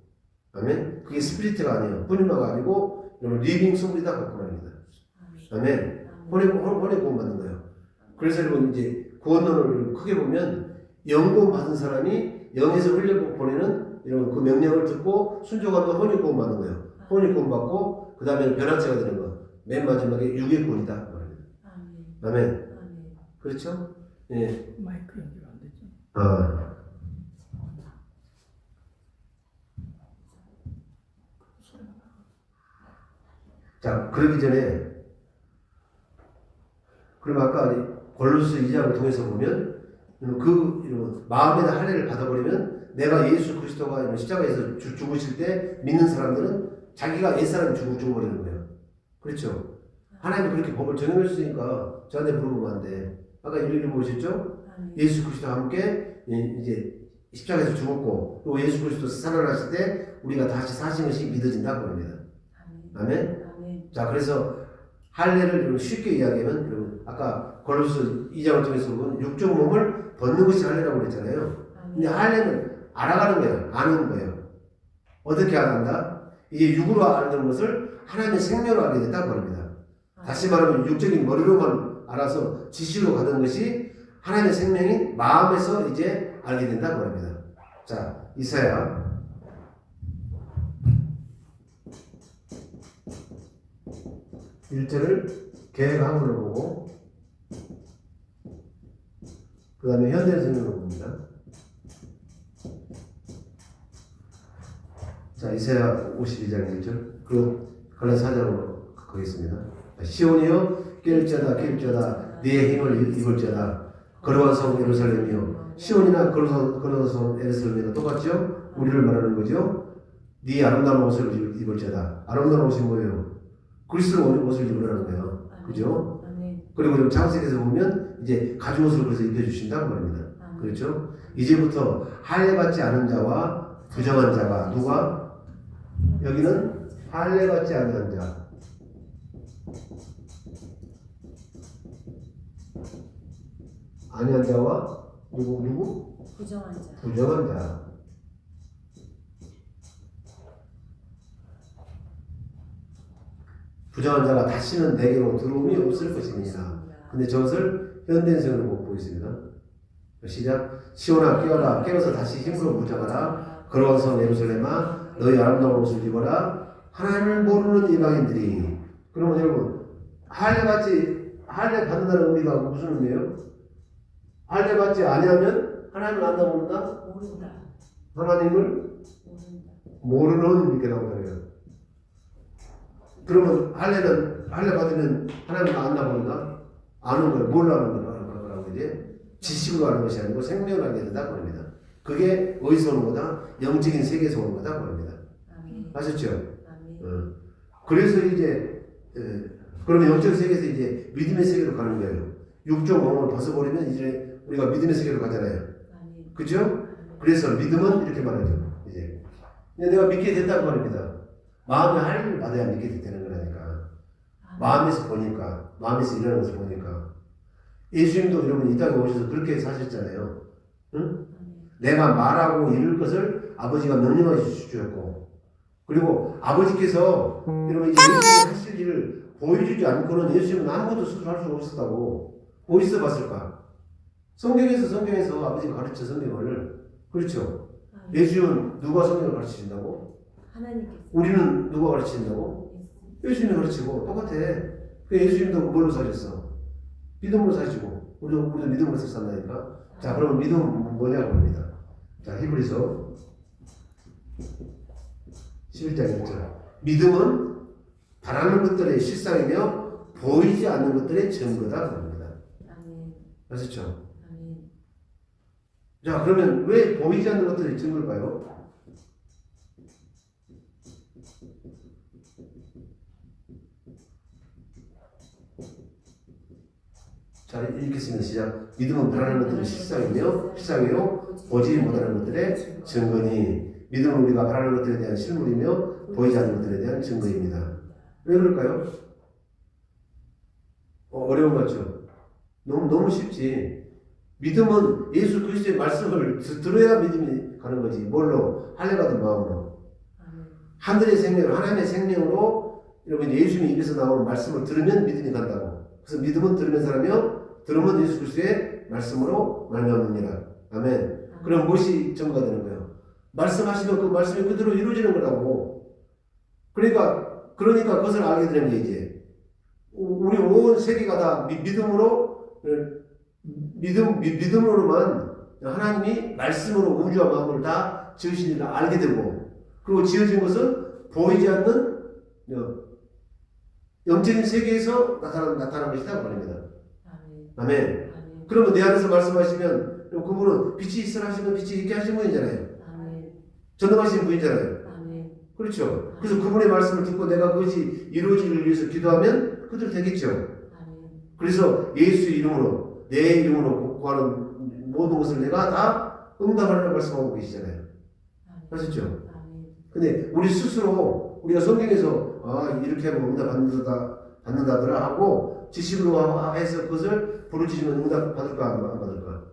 아멘. 그게 스피리트가 아니에요. 뿐이마가 아니고 여러분 리빙 소울이다 갖고 말입니다. 아멘. 혼의 구원 받는 거예요. 그래서 여러분 이제 구원론을 크게 보면 영구원 받은 사람이 영에서 흘려보내는 이런 그 명령을 듣고 순종하면 혼이 구원 받는 거예요. 혼이 구원 받고 그 다음에 변화체가 되는 거. 맨 마지막에 육의 구원이다 말입니다. 아멘. 그렇죠? 예. 마이크 연결 안 되죠? 자, 그러기 전에 그럼 아까 골로새 2장을 통해서 보면 그 마음에다 할례를 받아버리면 내가 예수 그리스도가 십자가에서 죽으실 때 믿는 사람들은 자기가 옛사람이 죽어버리는 거예요. 그렇죠? 하나님이 그렇게 법을 정해놓으시니까 저한테 물어보면 안 돼. 아까 일일이 보셨죠? 예수 그리스도와 함께 이제 십자가에서 죽었고 또 예수 그리스도 살아나실 때 우리가 다시 사신 것이 믿어진다고 합니다. 아멘? 자, 그래서 할례를 쉽게 이야기하면 여러분 아까 골로새 2장을 통해서 보면 육적 몸을 벗는 것이 할례라고 그랬잖아요. 근데 할례는 알아가는 거예요. 아는 거예요. 어떻게 안다? 이게 육으로 아는 것을 하나님의 생명으로 알게 됐다고 합니다. 다시 말하면 육적인 머리로만 알아서 지식으로 가는 것이 하나님의 생명이 마음에서 이제 알게 된다고 합니다. 자, 이사야 1절을 계획함으로 보고 그 다음에 현대성으로 봅니다. 자, 이사야 52장 1절 그 갈라디아 4장으로 가겠습니다. 시온이여 깰자다 네 힘을 입을자다 거룩한 성 예루살렘이여. 시온이나 거룩한 성 예루살렘이나 똑같죠? 우리를 말하는 거죠. 네 아름다운 옷을 입을자다. 아름다운 옷이 뭐예요? 그리스도의 옷을 입으라는 거예요. 그죠? 그리고 창세기에서 보면 이제 가죽 옷을 그래서 입혀주신다고 말입니다. 그렇죠? 이제부터 할례받지 않은 자와 부정한 자가 누가? 여기는 할례받지 않은 자. 아니한 자와 누구? 부정한 자. 부정한 자. 부정한 자가 다시는 내게로 들어옴이 없을 것이니라. 근데 저것을 현대인성으로 못 보겠습니다. 시작. 시온아 깨어서 다시 힘으로 무장하라. 거룩한 성 예루살렘아 너희 아름다운 옷을 입어라. 하나님을 모르는 이방인들이. 그러면 여러분 할례 받는다는 의미가 무슨 의미예요? 할례 받지 아니하면 하나님을 안다 모른다? 모른다. 하나님을 모른다. 모르는 이렇게 나오잖아요. 그러면 할례 받으면 하나님을 안다 모른다? 아는 거예요. 뭘 아는 거라고 이제 지식으로 아는 것이 아니고 생명을 알게 된다고 합니다. 그게 어디서 오는 거다? 영적인 세계에서 오는 거다고 합니다. 아셨죠? 그래서 이제 그러면 영적 세계에서 이제 믿음의 세계로 가는 거예요. 육적 몸을 벗어버리면 이제 우리가 믿음의 세계로 가잖아요. 그죠? 그래서 믿음은 이렇게 말하죠. 이제 내가 믿게 됐다고 말입니다. 마음의 할례를 받아야 믿게 되는 거라니까. 마음에서 보니까, 마음에서 일어나는 것을 보니까. 예수님도 여러분 이 땅에 오셔서 그렇게 사셨잖아요. 응? 내가 말하고 이룰 것을 아버지가 명령하여 주셨고, 그리고 아버지께서 여러분 이제 예수님이 하실 일을 보여주지 않고는 예수님은 아무것도 수술할 수 없었다고. 어디서 봤을까? 성경에서 아버지가 가르쳐 성경을. 그렇죠? 예수님은 누가 성경을 가르치신다고? 하나님께서. 우리는 누가 가르친다고? 예수님이 가르치고 똑같아. 그 예수님도 뭘로 사셨어? 믿음으로 사시고 우리도 믿음으로 산다니까. 자, 그러면 믿음은 뭐냐고 합니다. 자, 히브리서 11장 1절. 믿음은 바라는 것들의 실상이며 보이지 않는 것들의 증거다 그럽니다. 아셨죠? 자, 그러면 왜 보이지 않는 것들의 증거일까요? 자, 읽겠습니다. 시작. 믿음은 바라는 것들의 실상이요 보지 못하는 것들의 증거니 믿음은 우리가 바라는 것들에 대한 실물이며 보이지 않는 것들에 대한 증거입니다. 왜 그럴까요? 어려운 것 같죠? 너무 쉽지. 믿음은 예수 그리스도의 말씀을 들어야 믿음이 가는 거지. 뭘로? 할례받은 마음으로. 하늘의 생명, 하나님의 생명으로 여러분 예수님 입에서 나오는 말씀을 들으면 믿음이 간다고. 그래서 믿음은 들으면 사람이요 들으면 예수 그리스도의 말씀으로 말미암느니라. 아멘. 그럼 무엇이 증거가 되는 거예요? 말씀하시면 그 말씀이 그대로 이루어지는 거라고. 그러니까 그것을 알게 되는 게 이제 우리 온 세계가 다 믿음으로만 하나님이 말씀으로 우주와 만물을 다 지으신 일을 알게 되고, 그리고 지어진 것은 보이지 않는 영적인 세계에서 나타난 것이다 말입니다. 아멘. 그러면 내 안에서 말씀하시면 그분은 빛이 있으라 하시면 빛이 있게 하신 분이잖아요. 전능하신 분이잖아요. 그렇죠. 그래서 그분의 말씀을 듣고 내가 그것이 이루어지기를 위해서 기도하면 그대로 되겠죠. 그래서 예수 이름으로 내 이름으로 구하는 모든 것을 내가 다 응답하라고 말씀하고 계시잖아요. 아셨죠? 근데 우리 스스로 우리가 성경에서 이렇게 하면 응답 받는다더라 하고 지식으로 해서 그것을 부르짖으면 응답 받을까 안 받을까?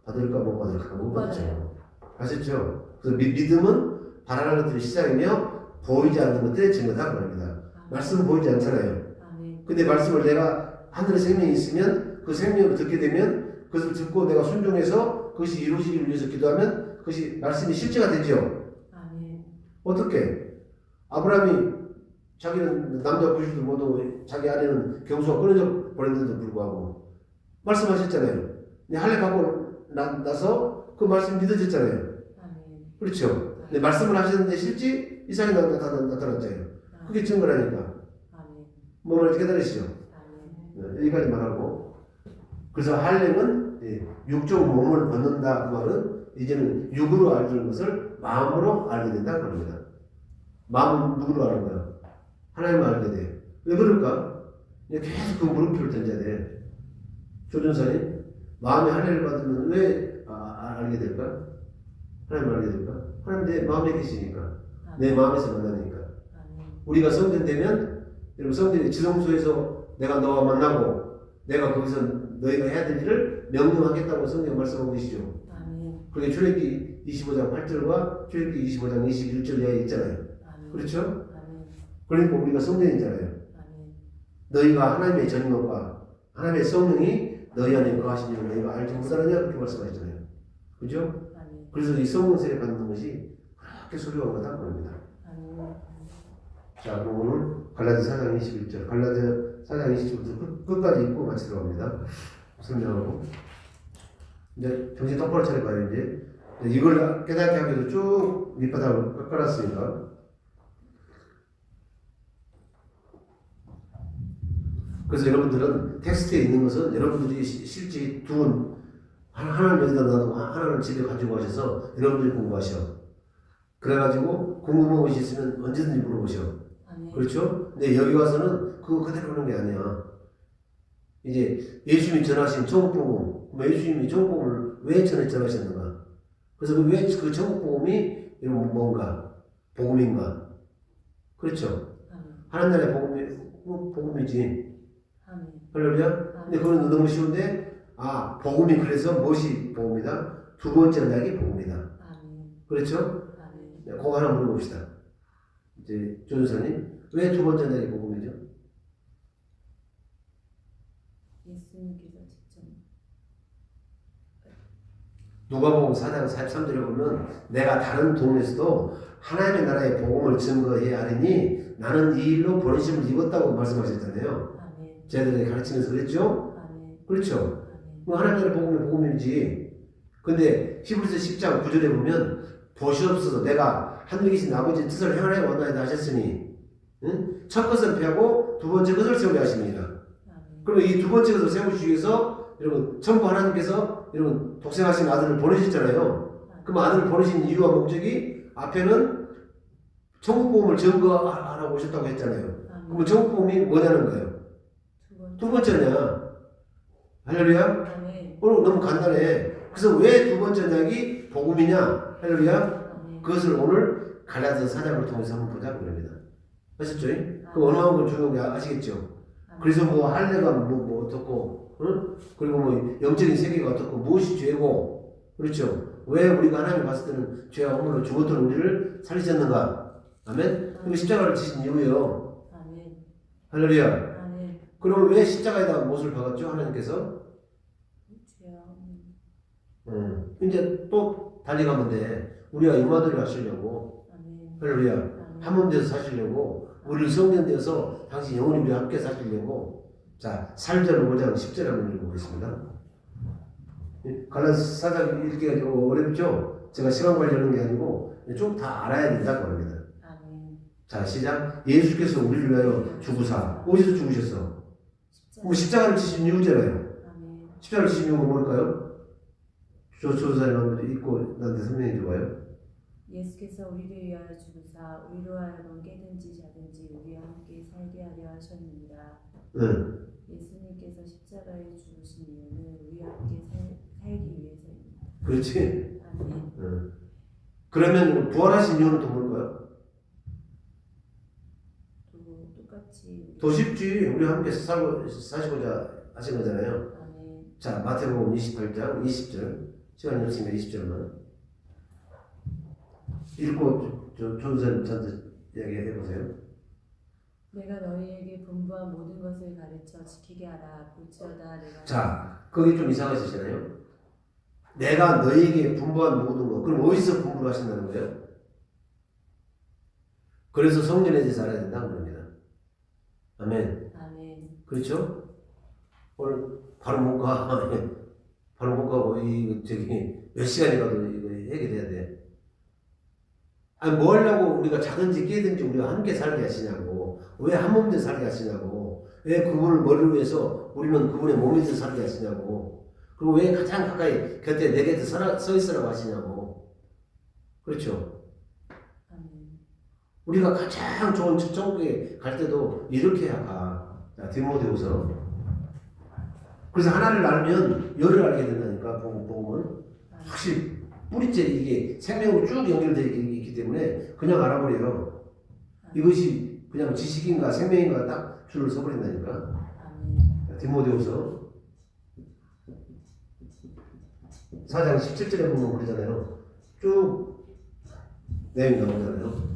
받을까 못 받을까? 못 받죠. 아셨죠? 그래서 믿음은 바라는 것들이 시작이며 보이지 않는 것들의 증거다 그럽니다. 말씀은 보이지 않잖아요. 아멘. 근데 말씀을 내가 하늘의 생명이 있으면 그 생명을 듣게 되면 그것을 듣고 내가 순종해서 그것이 이루어지기 위해서 기도하면 그것이 말씀이 실제가 되죠. 아멘. 어떻게? 아브라함이 자기는 남자 부실도 모두 자기 아내는 경수가 끊어져 버렸는데도 불구하고 말씀하셨잖아요. 할례 받고 나서 그 말씀 믿어졌잖아요. 아멘. 그렇죠? 근데 말씀을 하셨는데 실제 이상이 나타났잖아요. 그게 증거라니까. 아멘. 뭐 말인지 깨달으시죠? 아멘. 여기까지만 하고. 그래서 할례는 육적 몸을 얻는다 그 말은 이제는 육으로 알는 것을 마음으로 알게 된다 그럽니다. 마음은 누구로 아는 거야? 하나님을 알게 돼. 왜 그럴까? 계속 그 물음표를 던져야 돼. 조준사님, 마음의 할례를 받으면 왜 알게 될까? 하나님을 알게 될까? 하나님 내 마음에 계시니까. 내 마음에서 만나니까. 우리가 성전 되면, 여러분 성전의 지성소에서 내가 너와 만나고 내가 거기서 너희가 해야 될 일을 명령하겠다고 성경 말씀하고 계시죠. 그게 출애굽기 25장 8절과 출애굽기 25장 21절에 있잖아요. 그렇죠? 그러니까 우리가 성전이잖아요. 너희가 하나님의 전능과 하나님의 성령이 너희 안에 거하신 줄 너희가 알지 못하느냐 그렇게 말씀하셨잖아요. 그죠? 그래서 이 성령 세례 받는 것이 그렇게 소중한 거다 그럽니다. 자, 그럼 오늘 갈라디아 4장 21절, 갈라디아 4장 20절부터 끝까지 읽고 마치도록 합니다. 설명하고 이제 정신 똑바로 차려봐요. 이제 이걸 깨닫게 하기 위해서 쭉 밑바닥을 깔았으니까. 그래서 여러분들은 텍스트에 있는 것은 여러분들이 실제 하나는 여기다 놔두고 하나는 집에 가지고 가셔서 여러분들이 공부하셔. 그래가지고 궁금한 것이 있으면 언제든지 물어보셔. 그렇죠? 근데 여기 와서는 그거 그대로 하는 게 아니야. 이제 예수님이 전하신 천국복음, 예수님이 천국복음을 왜 전하셨는가? 그래서 왜 그 천국복음이 뭔가? 복음인가? 그렇죠? 하나님 나라의 복음이지. 할렐루야? 근데 그건 너무 쉬운데, 복음이 그래서 무엇이 복음이다? 두 번째 언약이 복음이다. 그렇죠? 그거 하나 물어봅시다. 이제 조준사님, 왜 두 번째 언약이 복음이죠? 예수님께서 직접 누가복음 4장 43절에 보면 내가 다른 동네에서도 하나님의 나라의 복음을 증거해야 하리니 나는 이 일로 번심을 입었다고 말씀하셨잖아요. 제자들에게 가르치면서 그랬죠? 그렇죠? 하나님의 나라의 복음이 복음이지. 근데 히브리서 10장 9절에 보면 보시옵소서 내가 하늘에 계신 아버지의 뜻을 행하려 원하이다 하셨으니 첫 것은 패하고 두 번째 것을 세우려 하십니다. 그러면 이 두 번째 것을 세우시기 위해서 여러분 천부 하나님께서 여러분 독생하신 아들을 보내셨잖아요. 그럼 아들을 보내신 이유와 목적이 앞에는 천국복음을 증거하라고 오셨다고 했잖아요. 그럼 천국복음이 뭐냐는 거예요? 두 번째냐? 할렐루야? 오늘 너무 간단해. 그래서 왜 두 번째 언약이 복음이냐? 할렐루야? 그것을 오늘 갈라디아 4장을 통해서 한번 보자고 그럽니다. 아셨죠? 그 얼마나 중요한 게 아시겠죠? 그래서 뭐 할례가 뭐 어떻고, 그리고 뭐 영적인 세계가 어떻고, 무엇이 죄고, 그렇죠? 왜 우리가 하나님 봤을 때는 죄와 허물로 죽었던 우리를 살리셨는가? 아멘? 그리고 십자가를 지신 이유예요. 할렐루야. 그러면 왜 십자가에다가 못을 박았죠? 하나님께서? 이제 또 달려가면 돼. 우리가 이마들을 하시려고. 할렐루야. 한 몸 돼서 사시려고. 우리를 성전되어서 당신 영원히 우리와 함께 사시려고. 자, 3절, 5장, 10절 한번 읽어보겠습니다. 갈라디아 4장 읽기가 좀 어렵죠? 제가 시간 관리하는 게 아니고 좀 다 알아야 된다고 합니다. 자, 시작. 예수께서 우리를 위하여 죽으사. 어디서 죽으셨어? 십자가를 지신 이유잖아요. 십자가를 지신 이유가 뭘까요? 조사님 한번 읽고 나한테 설명해 줘봐요. 예수께서 우리를 위하여 죽으사 우리로 하여금 깨든지 자든지 우리와 함께 살게 하려 하셨느니라. 예수님께서 십자가에 죽으신 이유는 우리와 함께 살기 위해서입니다. 그렇지? 그러면 부활하신 이유는 또 뭘까요? 똑같이 더 쉽지. 우리와 함께 사시고자 하신 거잖아요. 자, 마태복음 28장 20절. 시간이 없으면 20절만 읽고 조은선 저한테 이야기해 보세요. 내가 너희에게 분부한 모든 것을 가르쳐 지키게 하라. 볼지어다 내가 자, 거기 좀 이상하시잖아요. 내가 너희에게 분부한 모든 것. 그럼 어디서 분부를 하신다는 거예요? 그래서 성전에 대해서 알아야 된다는 겁니다. 아멘. 아멘. 그렇죠? 오늘 바로 못 가. 바로 못 가고 몇 시간이 가도 이거 해결해야 돼. 아니 뭐 하려고 우리가 자든지 깨든지 우리가 함께 살게 하시냐고. 왜 한 몸 돼 살게 하시냐고. 왜 그분을 머리로 해서 우리는 그분의 몸이 돼 살게 하시냐고. 그리고 왜 가장 가까이 곁에 내 곁에 서 있으라고 하시냐고. 그렇죠? 아멘. 우리가 가장 좋은 천국에 갈 때도 이렇게 해야 가. 자, 디모데후서. 그래서 하나를 알면 열을 알게 된다니까. 복음은 확실히 뿌리째 이게 생명으로 쭉 연결되어 있기 때문에 그냥 알아버려요. 이것이 그냥 지식인가 생명인가 딱 줄을 서버린다니까. 아멘. 디모데후서 4장 17절에 보면 그러잖아요. 쭉 내용이 나오잖아요.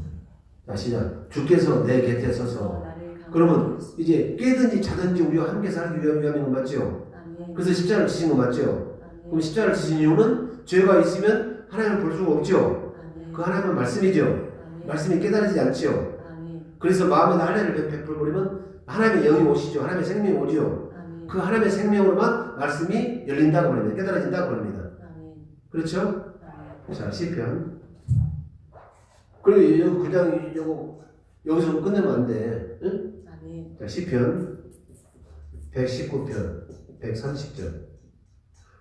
자, 시작. 주께서 내 곁에 서서. 그러면 이제 깨든지 자든지 우리와 함께 살기 위함인 거 맞죠? 아멘. 그래서 십자가를 지신 거 맞죠? 아멘. 그럼 십자가를 지신 이유는 죄가 있으면 하나님을 볼 수가 없죠? 아멘. 그 하나님은 말씀이죠? 아멘. 말씀이 깨달아지지 않죠? 아멘. 그래서 마음에 할례를 베풀어버리면 하나님의 영이 오시죠? 하나님의 생명이 오죠? 아멘. 그 하나님의 생명으로만 말씀이 열린다고 합니다. 깨달아진다고 합니다. 아멘. 그렇죠? 아멘. 자, 시편. 그리고 그냥 여기서 끝내면 안 돼. 응? 아멘. 자, 시편 119편 130절.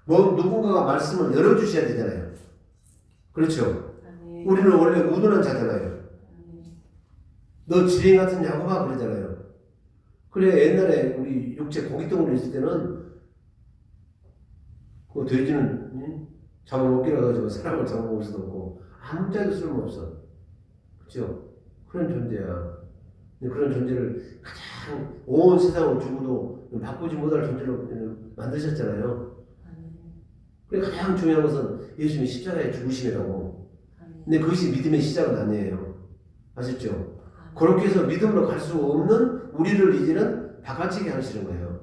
뭐 누군가가 말씀을 열어주셔야 되잖아요. 그렇죠? 아멘. 우리는 원래 우둔한 자잖아요. 아멘. 너 지뢰 같은 야곱아 그러잖아요. 그래 옛날에 우리 육체 고깃덩어리 있을 때는 그 돼지는 잡아먹기라 가지고 사람을 잡아먹을 수도 없고 아무 자도 쓸모없어. 그렇죠? 그런 존재야. 그런 존재를 가장 온 세상을 주고도 바꾸지 못할 존재로 만드셨잖아요. 아멘. 그래 가장 중요한 것은 예수님이 십자가에 죽으심이라고. 아멘. 근데 그것이 믿음의 시작은 아니에요. 아셨죠? 아멘. 그렇게 해서 믿음으로 갈 수 없는 우리를 이제는 바깥치게 하시는 거예요.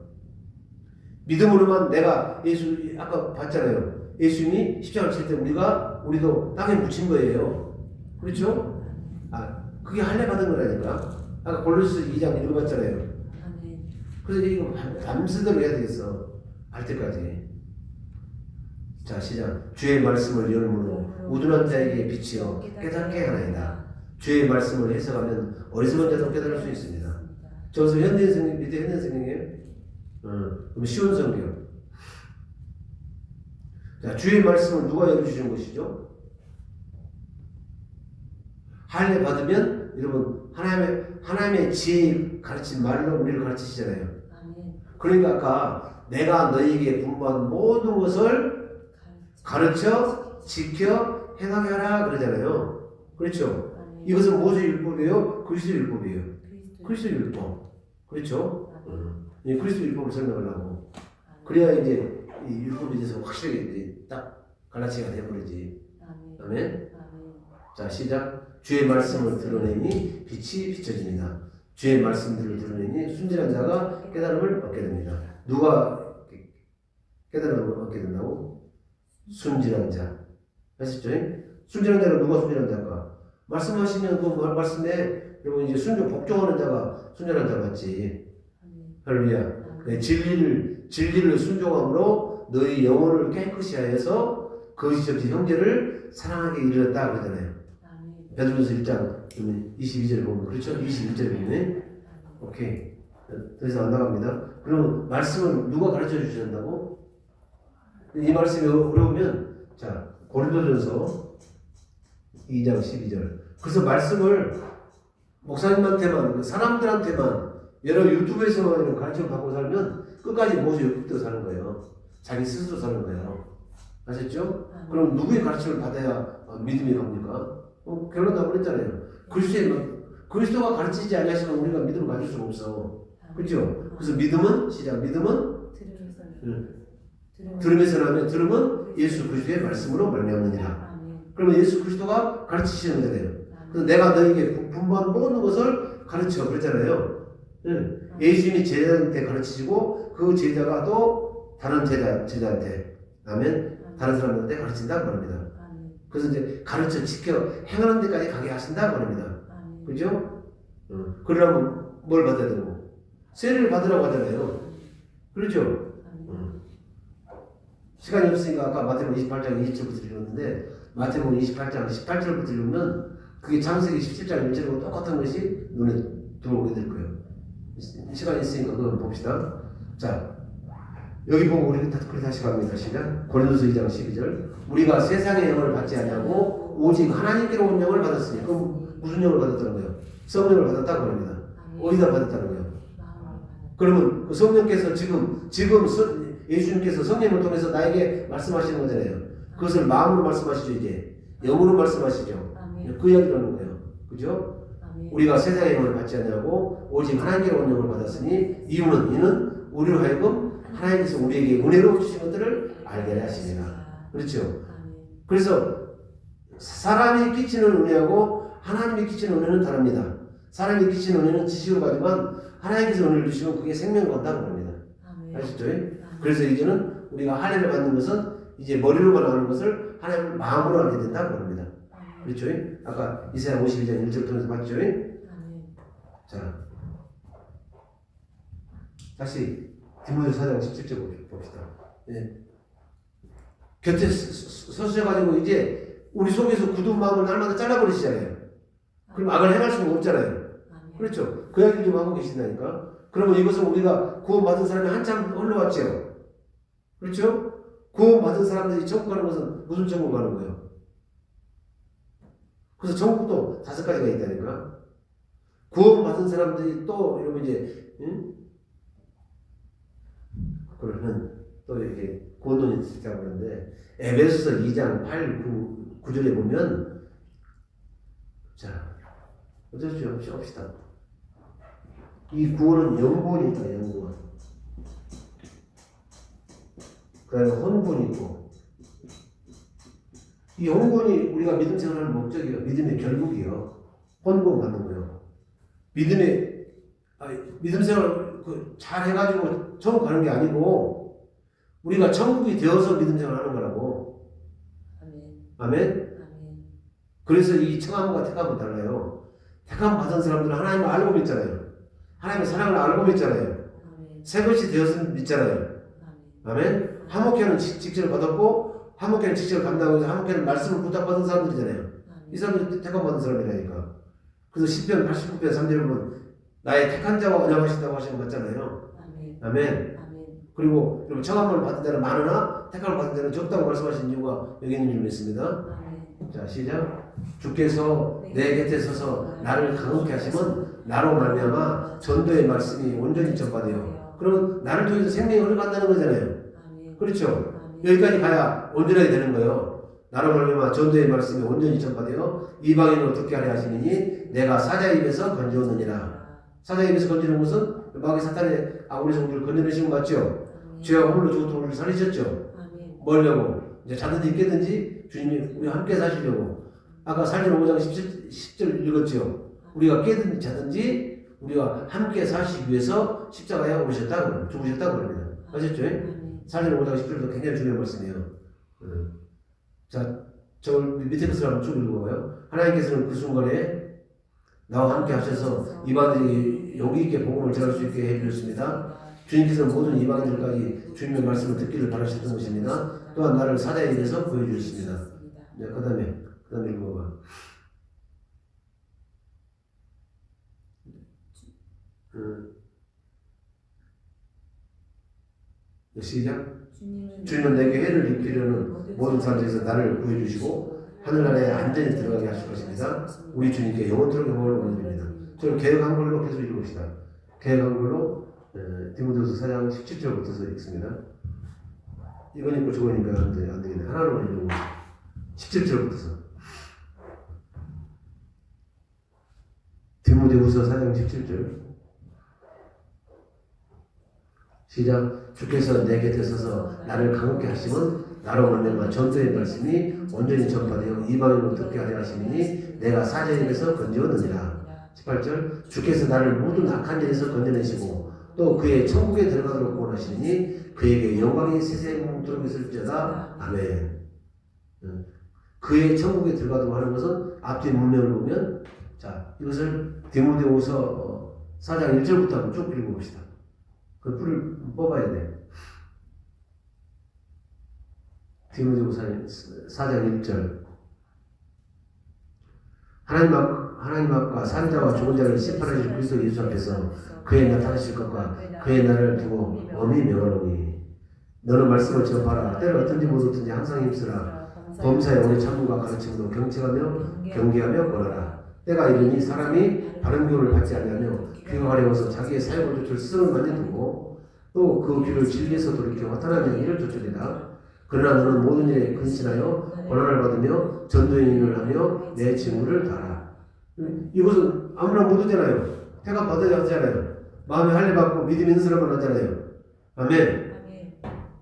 믿음으로만 내가 예수 아까 봤잖아요. 예수님이 십자가를 칠 때 우리도 땅에 묻힌 거예요. 그렇죠? 아 그게 할례 받은 거라니까. 아까 골로새 2장 읽어봤잖아요. 아멘. 그래서 이거 밤새도록 해야 되겠어. 알 때까지. 자 시작. 주의 말씀을 열므로 우둔한 자에게 비치어 깨닫게 하나이다. 주의 말씀을 해석하면 어리석은 자도 깨달을 수 있습니다. 저기서 현대인 성경 밑에 현대인 성경이에요. 그럼 쉬운 성경. 자 주의 말씀을 누가 열어주시는 것이죠? 할례 받으면 여러분 하나님의 지혜 가르친 말로 우리를 가르치시잖아요. 아멘. 그러니까 아까 내가 너희에게 분부한 모든 것을 가르쳐 지켜 행하게 하라 그러잖아요. 그렇죠? 아멘. 이것은 무엇의 율법이에요? 그리스도의 율법이에요. 그리스도. 그리스도의 율법. 그렇죠? 이 그리스도의 율법을 설명하려고. 아멘. 그래야 이제 이 율법에 대해서 확실하게 이제 딱 갈라치가 돼버리지. 아멘. 아멘. 아멘. 자 시작. 주의 말씀을 드러내니 빛이 비춰집니다. 주의 말씀들을 드러내니 순진한 자가 깨달음을 얻게 됩니다. 누가 깨달음을 얻게 된다고? 순진한 자. 아시죠? 순진한 자는 누가 순진한 자일까? 말씀하시면 그 말씀에 여러분 이제 복종하는 자가 순진한 자 맞지? 아멘. 할렐루야. 네, 진리를 순종함으로 너희 영혼을 깨끗이 하여서 거짓 없이 형제를 사랑하게 이르렀다 그러잖아요. 아멘. 베드로서 1장 22절에 보면 그렇죠? 21절에 보면 오케이. 더 이상 안 나갑니다. 그럼 말씀을 누가 가르쳐 주신다고? 이 말씀이 어려우면 자 고린도전서 2장 12절. 그래서 말씀을 목사님한테만 사람들한테만 여러 유튜브에서만 가르침을 받고 살면 끝까지 모두 욕도 사는 거예요. 자기 스스로 사는 거예요. 아셨죠? 그럼 누구의 가르침을 받아야 믿음이 갑니까? 결론 나버렸잖아요. 그리스도가 가르치지 않으시면 우리가 믿음을 가질 수가 없어. 그렇죠? 그래서 믿음은 시작. 믿음은 들음에서 나면 들음은 예수 그리스도의 말씀으로 말미암느니라. 그러면 예수 그리스도가 가르치시는 거잖아요. 그래서 내가 너에게 분부한 모든 것을 가르쳐 그랬잖아요. 응. 예수님이 제자한테 가르치시고 그 제자가 또 다른 제자한테 아멘 다른 사람들한테 가르친다고 합니다. 그래서 이제 가르쳐 지켜 행하는 데까지 가게 하신다고 합니다. 그죠? 그러려면 뭘 받아야 되고 세례를 받으라고 하잖아요. 그렇죠? 시간이 없으니까 아까 마태복음 28장 20절부터 읽었는데 마태복음 28장 18절부터 읽으면 그게 창세기 17장 1절과 똑같은 것이 눈에 들어오게 될 거예요. 시간이 있으니까 그거 봅시다. 자, 여기 보고 우리 다시 갑니다. 시작. 고린도서 2장 12절. 우리가 세상의 영을 받지 않냐고 오직 하나님께로 온 영을 받았으니 그럼 무슨 영을 받았다는 거예요? 성령을 받았다고 합니다. 어디다 받았다는 거예요? 그러면 그 성령께서 지금 예수님께서 성령을 통해서 나에게 말씀하시는 거잖아요. 그것을 마음으로 말씀하시죠. 이제 영으로 말씀하시죠. 그 이야기를 하는 거예요. 그죠? 우리가 세상의 영을 받지 않냐고 오직 하나님께로 온 영을 받았으니 이는 우리로 하여금 하나님께서 우리에게 은혜로 주신 것들을 알게 하시니라. 그렇죠? 그래서 사람이 끼치는 은혜하고 하나님이 끼치는 은혜는 다릅니다. 사람이 끼치는 은혜는 지식으로 가지만 하나님께서 은혜를 주시면 그게 생명을 건다고 합니다. 아시죠? 그래서 이제는 우리가 할례를 받는 것은 이제 머리로만 하는 것을 하나님 마음으로 알게 된다고 합니다. 그렇죠? 아까 이사야 52장 1절 통해서 봤죠? 자, 다시 디모데후서 4장 17절 봅시다. 예. 곁에 서셔가지고 이제 우리 속에서 굳은 마음을 날마다 잘라버리시잖아요. 그럼 악을 행할 수는 없잖아요. 그렇죠? 그 이야기를 좀 하고 계신다니까. 그러면 이것은 우리가 구원받은 사람이 한참 흘러왔죠. 그렇죠? 구원받은 사람들이 천국 가는 것은 무슨 천국 가는 거예요? 그래서 천국도 5가지가 있다니까. 구원받은 사람들이 또 여러분 이제 그러면 또 이렇게 고론이 있다고 그러는데 에베소서 2장 8, 9절에 보면 자 어쩔 수 없이 합시다. 이 구원은 영구원이 있다. 영구원. 그 다음에 혼구원이 있고 이 혼구원이 우리가 믿음 생활하는 목적이에요. 믿음의 결국이요. 혼구원 받는 거예요. 믿음 생활 잘 해가지고 천국 가는 게 아니고 우리가 천국이 되어서 믿음 생활 하는 거라고. 아멘? 그래서 이 청함과 택함은 달라요. 택함 받은 사람들은 하나님을 알고 믿잖아요. 하나님의 사랑을 알고 믿잖아요. 새 것이 되었으면 믿잖아요. 아멘? 하목회는 직책을 받았고 하목회는 직책을 감당하고 하목회는 말씀을 부탁받은 사람들이잖아요. 이 사람들이 택함 받은 사람이라니까. 그래서 10편 89편 3절에 보면 나의 택한 자와 언약하신다고 하시는 거 맞잖아요. 아멘. 그리고 여러분 청함을 받은 자는 많으나 택함을 받은 자는 적다고 말씀하신 이유가 여기 있는 줄 믿습니다. 자 시작. 주께서 내 곁에 서서 나를 강건케 하시면 나로 말미암아 전도의 말씀이 온전히 전파돼요. 그러면 나를 통해서 생명이 흘러간다는 거잖아요. 그렇죠? 여기까지 가야 온전하게 되는 거예요. 나로 말미암아 전도의 말씀이 온전히 전파되어 이방인을 어떻게 하려 하시느니 내가 사자의 입에서 건져오느니라. 사자의 입에서 건지는 것은 마귀 사탄의 아구리 성들을 건져내신 거 맞죠? 죄와 홀로 죽었던 우리를 살리셨죠? 뭐려고? 이제 자든지 깨든지 주님이 우리와 함께 사시려고. 아까 살전 5장 10절 읽었죠? 우리가 깨든지 자든지 우리와 함께 사시기 위해서 십자가에 오셨다고 죽으셨다고 합니다. 아셨죠? 살전 5장 10절도 굉장히 중요한 말씀이에요. 자, 저 밑에 것을 한번 쭉 읽어봐요. 하나님께서는 그 순간에 나와 함께 하셔서 이방인들이 용기 있게 복음을 전할 수 있게 해주셨습니다. 주님께서는 모든 이방인들까지 주님의 말씀을 듣기를 바라셨던 것입니다. 또한 나를 사자에 대해서 보여주셨습니다. 네, 그 다음에 읽어봐. 시작. 주님은 내게 해를 입히려는 모든 사람들에서 나를 구해주시고 하늘나라에 안전히 들어가게 하실 것입니다. 우리 주님께 영원토록 영광을 올려드립니다. 저는 개혁한 걸로 계속 읽읍시다. 개혁한 걸로 디모데후서 4장 17절부터 읽습니다. 이건 읽고 저건 읽으면 안 되겠네. 하나로만 읽고 17절부터 디모데후서 4장 17절 시작. 주께서 내 곁에 서서 나를 강건케 하시면 나로 말미암아 전도의 말씀이 온전히 전파되어 이방인으로 듣게 하려 하시니 내가 사자의 입에서 건져오느니라. 18절 주께서 나를 모든 악한 일에서 건져내시고 또 그의 천국에 들어가도록 구원하시니 그에게 영광이 세세에 뭉도록 있을지어다. 아멘. 그의 천국에 들어가도록 하는 것은 앞뒤 문맥을 보면 자 이것을 디모데후서 4장 1절부터 한번 쭉 읽어봅시다. 그 풀을 뽑아야 돼. 디모데후서 4장 1절 하나님 앞과 산자와 죽은 자를 심판하실 그리스도 예수 앞에서 그의 나타나실 것과 그의 날을 두고 엄히 명하노니 너는 말씀을 전파하라. 때를 어떤지 못 어떤지 항상 힘쓰라. 범사에 오래 참음과 가르침으로 경책하며 경계하며 권하라. 때가 이르니 사람이 바른 교훈을 받지 아니하며 귀가 가려워서 자기의 사역을 좇을 스승을 많이 두고 또 그 귀를 진리에서 돌이켜 화탄하는 일을 좇으리라. 그러나 너는 모든 일에 근신하여 권한을 받으며 전도의 일을 하며 내 직무를 다하라. 이것은 아무나 못 하잖아요. 태가 받아야 하잖아요. 마음에 할례 받고 믿음 있는 사람만 하잖아요. 아멘.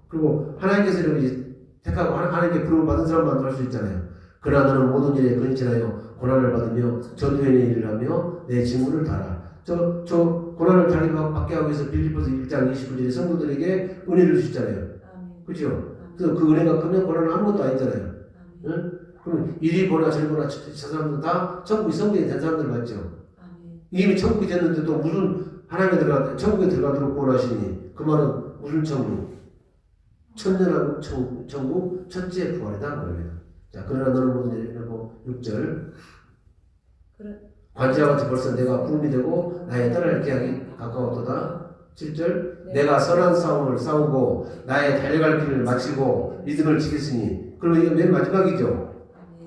그리고 하나님께서 이렇게 택하고 하나님께 부름을 받은 사람만 할 수 있잖아요. 그러나 너는 모든 일에 근신하여 고난을 받으며 전도의 일을 하며 내 직무를 다하라. 저 고난을 받게 하기 위해서 빌립보서 1장 29절에 성도들에게 은혜를 주시잖아요. 그렇죠? 그래서 그 은혜가 크면 고난은 아무것도 아니잖아요. 응? 그럼 이리 보나 저리 보나 저 사람들 다 천국이 성전이 된 사람들 맞죠? 이미 천국이 됐는데도 무슨 하나님에 천국에 들어가도록 구원하시니 그 말은 무슨 천국? 천년왕국 천국 첫째 부활이다 그럽니다. 자 그러나 너는 모든 일에 6절 관제와 같이 벌써 내가 부름이 되고 나의 떠날 계약이 가까웠도다. 7절 내가 선한 싸움을 싸우고 나의 달려갈 길을 마치고 믿음을 지켰으니 그러면 이게 맨 마지막이죠.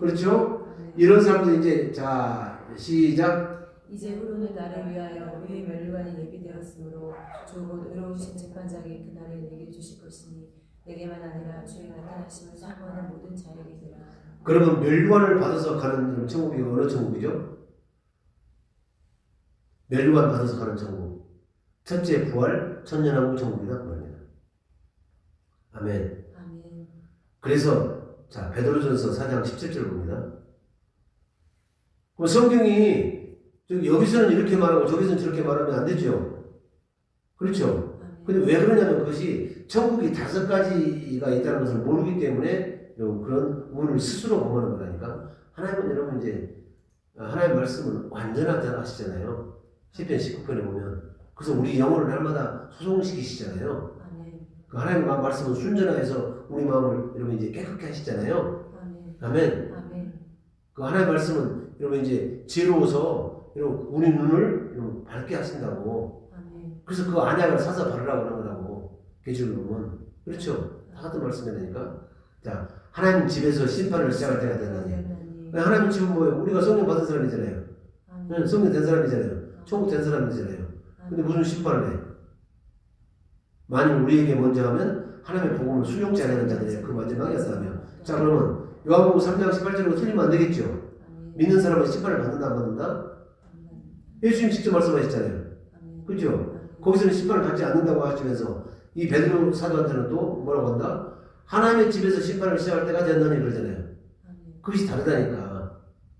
그렇죠? 이런 사람들이 이제 자 시작 이제 후로는 나를 위하여 의의 멸류관이 예비되었으므로 곧 의로우신 재판장이 그날에 내게 주실 것이니 내게만 아니라 주의 나타나심을 사모하는 모든 자에게니라. 그러면 멸류관을 받아서 가는 천국이 어느 천국이죠? 멸류관 받아서 가는 천국. 첫째 부활 천년왕국 천국이다 그럽니다. 아멘. 아멘. 그래서 자 베드로전서 4장 17절 봅니다. 그럼 성경이 여기서는 이렇게 말하고 저기서는 저렇게 말하면 안 되죠. 그렇죠? 근데 왜 그러냐면 그것이 천국이 5가지가 있다는 것을 모르기 때문에 그런 우를 스스로 범하는 거라니까. 하나님은 여러분 이제 하나님의 말씀은 완전하다 하시잖아요. 시편 19편에 보면. 그래서 우리 영혼을 날마다 소송시키시잖아요. 그 하나님의 말씀은 순전하여서 우리 마음을 여러분 이제 깨끗게 하시잖아요. 아멘. 그 하나님의 말씀은 여러분 이제 지혜로워서 여러분 우리 눈을 여러분 밝게 하신다고. 그래서 그 안약을 사서 바르라고 하는 거라고. 계시를 보면. 그렇죠? 다 같은 말씀이니까. 자, 하나님 집에서 심판을 시작할 때가 되나니. 하나님 집은 뭐예요? 우리가 성령 받은 사람이잖아요. 성령 된 사람이잖아요. 천국 된 사람이잖아요. 근데 무슨 심판을 해? 만일 우리에게 먼저 하면 하나님의 복음을 수용치 않는 자들이 그 마지막이었다며. 자 그러면 요한복음 3장 18절로 틀리면 안 되겠죠? 믿는 사람은 심판을 받는다 안 받는다? 예수님 직접 말씀하셨잖아요. 그렇죠? 거기서는 심판을 받지 않는다고 하시면서 이 베드로 사도한테는 또 뭐라고 한다? 하나님의 집에서 심판을 시작할 때가 된다니 그러잖아요. 그것이 다르다니까.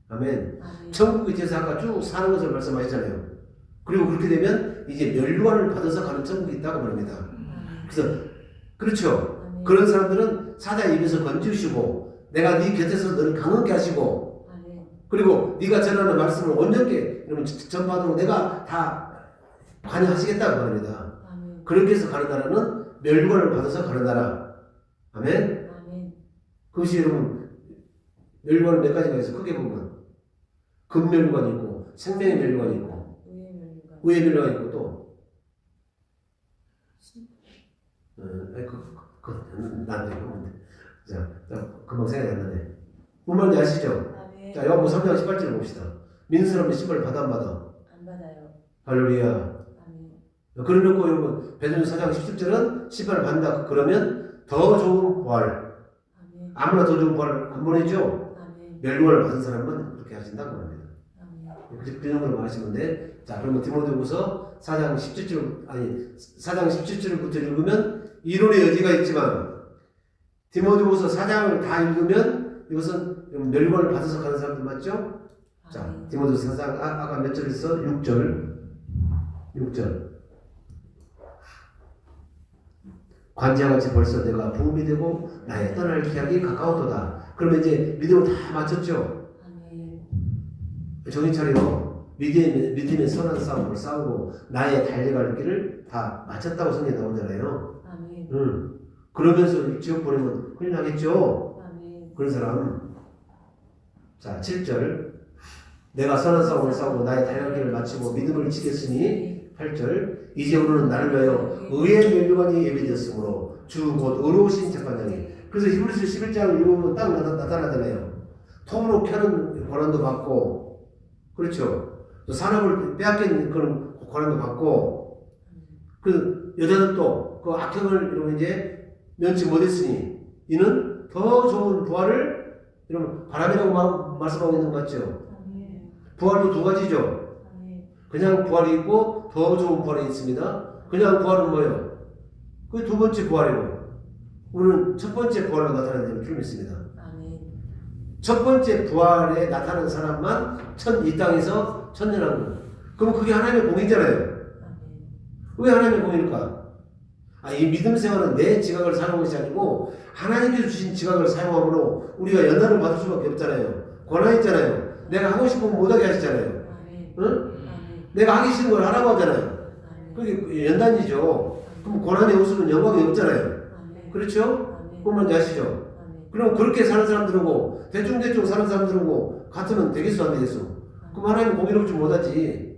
아멘. 천국에 대해서 아까 쭉 사는 것을 말씀하시잖아요. 그리고 그렇게 되면 이제 멸류관을 받아서 가는 천국이 있다고 말합니다. 그래서 그렇죠. 그런 사람들은 사자 입에서 건지시고 내가 네 곁에서 너를 강하게 하시고 그리고 네가 전하는 말씀을 온전히 전파하도록 내가 다 관여하시겠다고 말합니다. 그렇게 해서 가는 나라는 멸류관을 받아서 가는 나라. 아멘. 그것이 여러분 멸류관은 몇 가지가 있어요. 크게 보면 금멸류관이 있고 생명의 멸류관이 있고 의의 멸류관이 있고 또 난데 자 금방 생각이 안 나네. 뭔 말인지 아시죠? 자 요한복음 3장 18절 봅시다. 믿는 사람은 심판을 받아 안 받아? 안 받아요. 할렐루야. 그러놓고 여러분 베드로전서 4장 17절은 심판을 받는다. 그러면 더 좋은 부활. 아무나 더 좋은 부활을 안 보내죠. 멸류관을 받은 사람은 그렇게 하신다고 합니다. 그 정도로 말하시는데 자 그러면 디모데후서 4장 17절 4장 17절부터 읽으면 이론의 여지가 있지만 디모데후서 4장을 다 읽으면 이것은 멸관을 받아서 가는 사람들 맞죠? 자, 디모데후서 4장 아까 몇 절에서 6절. 관지와같이 벌써 내가 부음이 되고 나의 떠날 기약이 가까웠도다. 그러면 이제 믿음을 다 맞췄죠? 정신 차리고 믿음의 선한 싸움을 싸우고 나의 달려갈 길을 다 마쳤다고 성경에 나오잖아요. 그러면서 지옥 보내면 큰일 나겠죠? 그런 사람. 자, 7절. 내가 선한 싸움을 싸우고 나의 달려갈 길을 마치고 믿음을 지켰으니 8절. 이제 우리는 나를 위하여 의의 멸류관이 예비되었으므로 주 곧 의로우신 재판장이. 그래서 히브리서 11장을 읽으면 딱 나타나잖아요. 통으로 켜는 권한도 받고, 그렇죠. 또 산업을 빼앗긴 그런 권한도 받고, 그 여자들도 그 악행을 이러면 이제 면치 못했으니 이는 더 좋은 부활을 이러면 바람이라고 말씀하고 있는 거 같죠. 부활도 두 가지죠. 그냥 부활이 있고 더 좋은 부활이 있습니다. 그냥 부활은 뭐예요? 그 두 번째 부활이고, 우리는 첫 번째 부활로 나타나는 줄 믿습니다. 첫 번째 부활에 나타나는 사람만 이 땅에서 천년한 거예요. 그럼 그게 하나님의 공이잖아요. 왜 하나님의 공일까? 이 믿음 생활은 내 지각을 사용하는 것이 아니고 하나님께서 주신 지각을 사용함으로 우리가 연단을 받을 수밖에 없잖아요. 권한 있잖아요. 내가 하고 싶으면 못하게 하시잖아요. 응? 내가 하기 싫은 걸 하라고 하잖아요. 그게 연단이죠. 그럼 권한이 없으면 영광이 없잖아요. 그렇죠? 그건 아시죠? 그럼 그렇게 사는 사람들하고 대충 사는 사람들하고 같으면 되겠어 안 되겠어? 그럼 하나님은 공의롭지 못하지.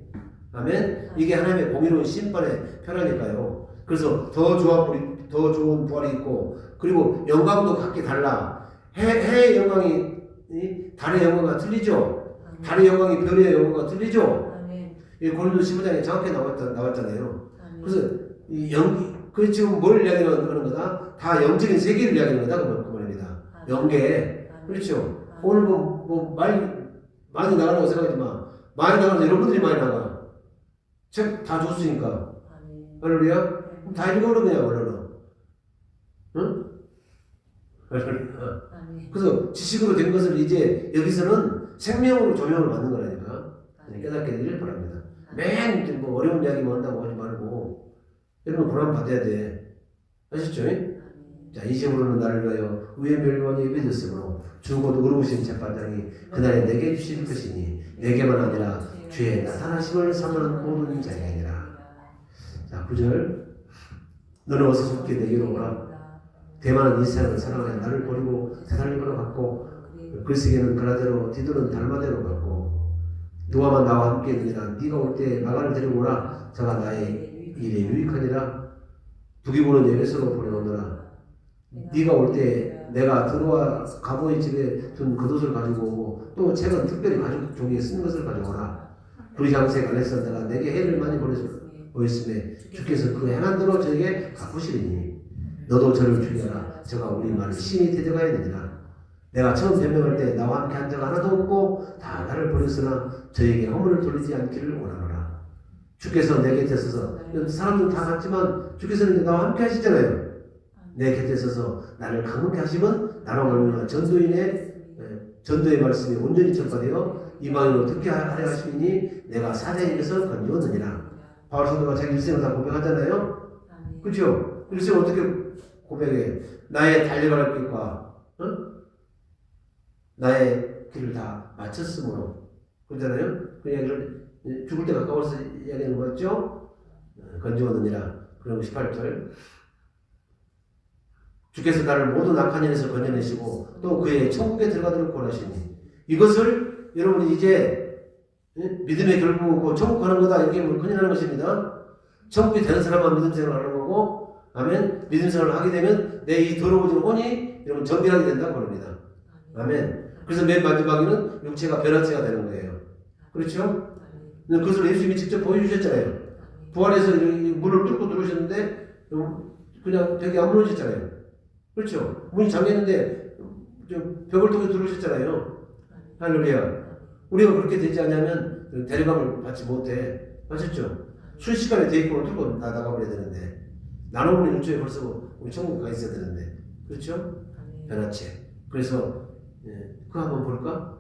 아멘? 이게 하나님의 공의로운 심판의 표라니까요. 그래서 더 좋은 부활이 있고, 그리고 영광도 각기 달라. 해의 영광이 달의 영광과 틀리죠? 달의 영광이 별의 영광과 틀리죠? 이 고린도 15장에 정확히 나왔잖아요. 그래서 그 지금 뭘 이야기하는 거다? 다 영적인 세계를 이야기하는 거다. 그 말입니다. 영계. 그렇죠? 오늘 말 많이 나가라고 생각하지 마. 많이 나가서 여러분들이 많이 나가. 책 다 줬으니까. 할렐루야? 다 읽어버려 그냥 원래는. 응? 그래서 지식으로 된 것을 이제 여기서는 생명으로 조명을 받는 거라니까. 깨닫게 되길 바랍니다. 맨 어려운 이야기만 한다고 하지 말고 여러분 고난 받아야 돼. 아셨죠? 자, 이제 우리는 나를 위하여 의의 멸류관이 예비되었으므로 주 곧 의로우신 재판장이 그날에 내게 주실 것이니 내게만 아니라 주의 나타나심을 사모하는 모든 자에게 아니라. 자, 9절. 너는 어서 속히 내게로 오라. 대만은 이 세상을 사랑하여 나를 버리고 세살림으로 갔고, 글쓰기는 그라대로 디도는 달마대로 갔고, 누가만 나와 함께 있느니라. 네가 올 때 마가를 데리고 오라. 저가 나의 일에 유익하니라. 부귀고는 에베소로 보내오느라. 네가 올 때 내가 들어와 가보의 집에 둔 겉옷을 가지고 오고, 또 책은 특별히 가죽 종이에 쓴 것을 가져오라. 우리 장색 알렉산더가 내게 해를 많이 보였음에 주께서 그 행한 대로 저에게 갚으시리니 너도 저를 죽여라. 저가 우리 말을 심히 대적하였느니라. 내가 처음 변명할 때 나와 함께 한 자가 하나도 없고 다 나를 버렸으나 저에게 허물을 돌리지 않기를 원하노라. 주께서 내 곁에 서서, 사람들은 다 같지만 주께서는 나와 함께 하시잖아요. 내 곁에 서서 나를 강하게 하시면 나로 말미암아 전도의 말씀이 온전히 전파되어 이방인으로 듣게 하려 하시니 내가 사자에게서 건지었느니라. 바울 사도가 자기 일생을 다 고백하잖아요. 그렇죠? 일생을 어떻게 고백해? 나의 달려갈 길과 나의 길을 다 마쳤으므로. 그러잖아요? 그 이야기를 죽을 때 가까워서 이야기하는 거였죠? 건지었느니라. 그리고 18절. 주께서 나를 모든 악한 일에서 건져내시고 또 그의 천국에 들어가도록 권하시니. 이것을 여러분이 이제 믿음의 결국 천국 가는 거다 이렇게 큰일 나는 것입니다. 천국이 되는 사람만 믿음 생활을 하는 거고, 아멘. 믿음 생활을 하게 되면 내 이 더러워진 혼이 여러분 정결하게 된다고 합니다. 아멘. 그래서 맨 마지막에는 육체가 변화체가 되는 거예요. 그렇죠? 그것을 예수님이 직접 보여주셨잖아요. 부활해서 문을 뚫고 들어오셨는데 그냥 벽이 안 무너졌잖아요. 그렇죠? 문이 잠겼는데 벽을 통해 들어오셨잖아요. 할렐루야. 우리가 그렇게 되지 않냐면 데려감을 받지 못해. 아셨죠? 순식간에 대입문을 뚫고 나가버려야 되는데 나눠보는 일주에 벌써 우리 천국에 가 있어야 되는데. 그렇죠? 변화체. 그래서 그거 한번 볼까?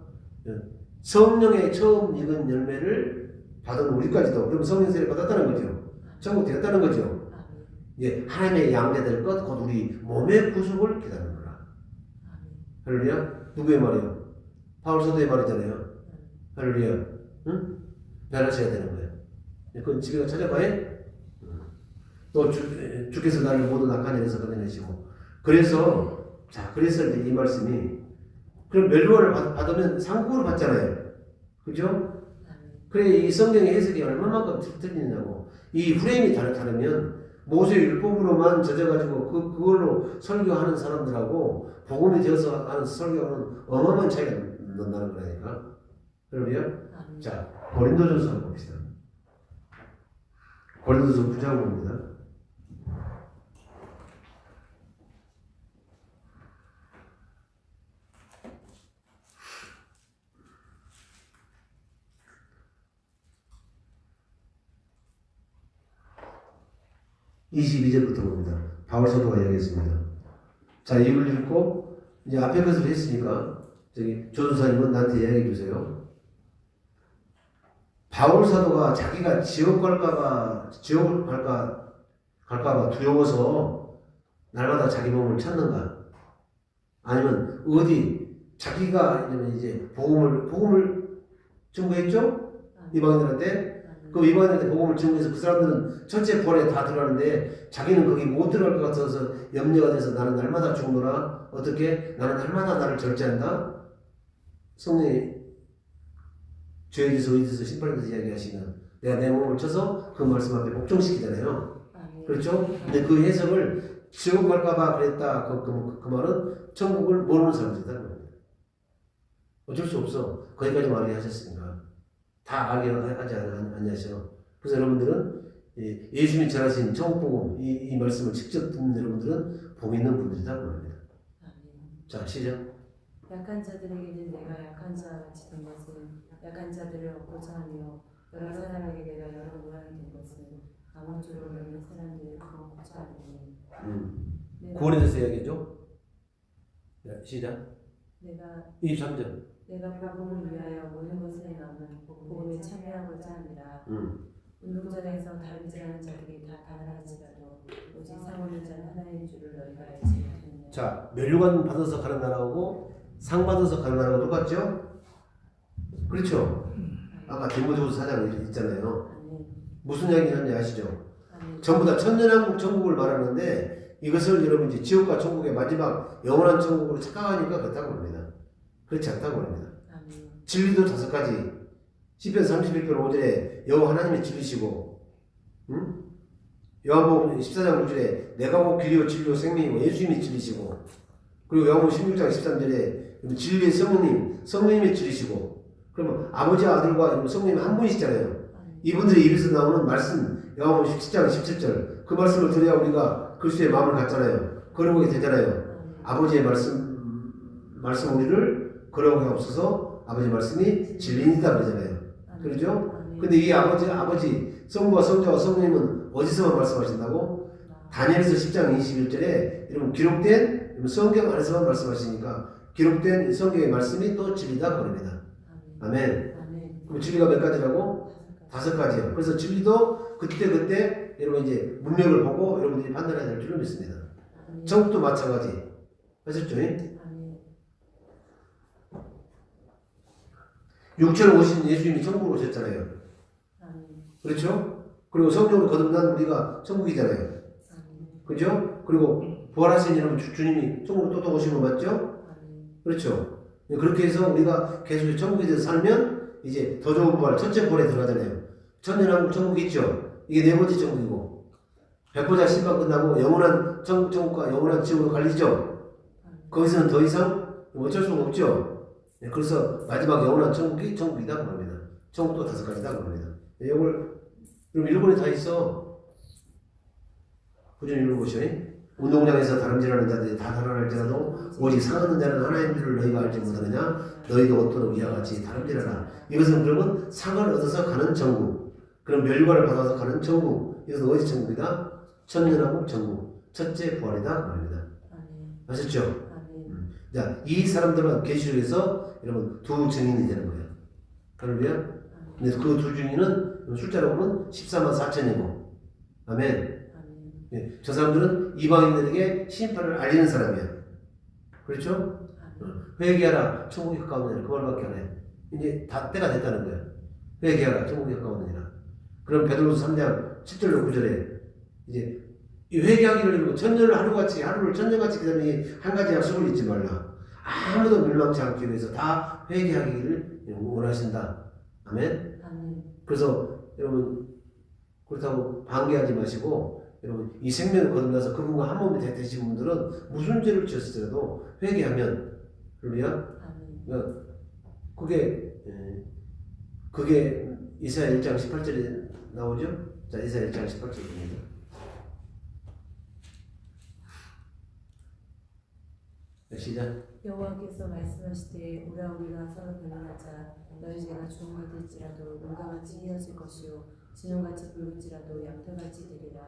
성령의 처음 익은 열매를 받은 우리까지도 그럼 성령 세례 받았다는 거죠. 천국 되었다는 거죠. 하나님의 양자될 것, 곧 우리 몸의 구속을 기다리는 거라. 할렐루야. 누구의 말이요? 바울 사도의 말이잖아요. 할렐루야. 응? 변화체가 되는 거예요. 그건 집에 찾아봐요. 또 주께서 나를 모든 악한 일에서 건져내시고. 그래서 이제 이 말씀이 그럼 멸류관을 받으면 상급을 받잖아요. 그죠? 그래 이 성경의 해석이 얼마만큼 틀리냐고. 이 프레임이 다르면 모세 율법으로만 젖어가지고 그걸로 설교하는 사람들하고 복음이 되어서 하는 설교하는 어마어마한 차이가 난다는 거라니까. 그러면 자 고린도전서 한번 봅시다. 고린도전서 9장 봅니다. (22절부터) 봅니다. 바울 사도가 이야기했습니다. 자, 이걸 읽고 이제 앞에 것을 했으니까 저기 조선사님은 나한테 이야기해 주세요. 바울 사도가 자기가 지옥을 갈까봐 두려워서 날마다 자기 몸을 찾는가? 아니면 어디 자기가 이제 복음을 증거했죠? 이방인들한테. 그 이방인한테 복음을 증거해서 그 사람들은 전체 부활에 다 들어가는데 자기는 거기 못 들어갈 것 같아서 염려가 돼서 나는 날마다 죽노라. 어떻게? 나는 날마다 나를 절제한다. 성령이 죄에 대해서 의에 대해서 심판에 대해서 이야기하시는 내가 내 몸을 쳐서 그 말씀 앞에 복종시키잖아요. 그렇죠? 근데 그 해석을 지옥 갈까봐 그랬다. 그 말은 천국을 모르는 사람들이다. 어쩔 수 없어. 거기까지 말이 하셨으니까. 다 알게 하지 않냐죠. 그래서 여러분들은 예수님이 전하신 천국복음 이 말씀을 직접 듣는 여러분들은 복 있는 분들이다 그럽니다. 자 시작. 약한 자들에게는 내가 약한 자 같이 된 것은 약한 자들을 얻고자 하며 여러 사람에게 내가 여러 모양이 된 것은 아무쪼록 여러 사람들을 구원하고자 하니. 구원에 대해서 이야기죠. 시작. 내가 23절. 내가 복음을 위하여 모든 것을 행하면 복음에 참여하고자 하니라. 운동장에서 다름질하는 자들이 다 가난할지라도 오직 상 얻는 자는 하나인 줄을 너희가 알지 못하느냐. 자, 멸류관 받아서 가는 나라하고 상 받아서 가는 나라하고 똑같죠? 그렇죠? 아까 디모데후서 4장 있잖아요. 무슨 이야기 하는지 아시죠? 전부 다 천년왕국 천국을 말하는데 이것을 여러분 이제 지옥과 천국의 마지막 영원한 천국으로 착각하니까 그렇다고 합니다. 그렇지 않다고 합니다. 진리도 5가지. 시편 31편 5절에 여호와 하나님이 진리시고, 요한복음 14장 5절에 내가 곧 길이요 진리요 생명이고 예수님이 진리시고, 그리고 요한복음 16장 13절에 진리의 성령님이 진리시고, 그러면 아버지와 아들과 성령님 한 분이시잖아요. 이분들의 입에서 나오는 말씀, 요한복음 17장 17절 그 말씀을 들어야 우리가 그리스도의 마음을 갖잖아요. 걸어보게 되잖아요. 아버지의 말씀 우리를 걸어오게 없어서 아버지 말씀이 진리이다 그러잖아요. 그러죠? 근데 이 아버지 성부와 성자와 성령님은 어디서만 말씀하신다고? 다니엘서 10장 21절에 여러분 기록된 성경 안에서만 말씀하시니까 기록된 성경의 말씀이 또 진리다 그럽니다. 아멘. 그럼 진리가 몇 가지라고? 5가지요. 그래서 진리도 그때 여러분 이제 문맥을 보고 여러분들이 판단해야 될 줄로 믿습니다. 천국도 마찬가지. 하셨죠? 육체로 오신 예수님이 천국으로 오셨잖아요. 그렇죠? 그리고 성령으로 거듭난 우리가 천국이잖아요. 그죠? 그리고 부활하신 여러분 주님이 천국으로 또 오신 거 맞죠? 그렇죠? 그렇게 해서 우리가 계속 천국에 대해서 살면 이제 더 좋은 부활, 첫째 부활에 들어가잖아요. 천년왕국 천국 있죠? 이게 4번째 천국이고 백보자 심판 끝나고 영원한 천국과 영원한 지옥으로 갈리죠? 거기서는 더 이상 어쩔 수가 없죠? 그래서 마지막 영원한 천국이 천국이다 그럽니다. 천국도 5가지다 그럽니다. 이걸 그럼 일본에 다 있어. 꾸준히 읽어보시오. 운동장에서 다름질하는 자들이 다 달아날지라도 오직 상 얻는 자는 하나인 줄을 너희가 알지 못하느냐. 너희도 어떤 이와 같이 다름질하라. 이것은 그러면 상을 얻어서 가는 천국. 그럼 멸류관을 받아서 가는 천국. 이것은 어디 천국이다? 천년왕국 천국. 첫째 부활이다 그럽니다. 아셨죠? 자, 이 사람들은 계시록에서 여러분 두 증인이 되는 거예요. 할렐루야. 근데 그 두 증인은 숫자로 보면 14만 4천이고, 아멘. 아멘. 예, 저 사람들은 이방인들에게 심판을 알리는 사람이야. 그렇죠? 아멘. 회개하라, 천국이 가까우느니라. 그 말밖에 안 해. 이제 다 때가 됐다는 거야. 회개하라, 천국이 가까우느니라. 그럼 베드로서 3장 7절로 9절에 이제 이 회개하기를 천년을 하루같이, 하루를 천년같이 기다리니 한 가지 약속을 잊지 말라. 아무도 멸망치 않기 위해서 다 회개하기를 원하신다. 아멘. 아멘. 그래서 여러분 그렇다고 방해하지 마시고, 여러분 이 생명을 거듭나서 그분과 한 몸이 되신 분들은 무슨 죄를 지었을지라도 회개하면, 할렐루야. 아멘. 그러니까 그게 이사야 1장 18절에 나오죠. 자, 이사야 1장 18절입니다. 시작. 여호와께서 말씀하시되 오라 우리가 서로 변론하자. 너희 죄가 주홍가 될지라도 눈가같이 희어질 것이요 진홍같이 붉을지라도 양털같이 되리라.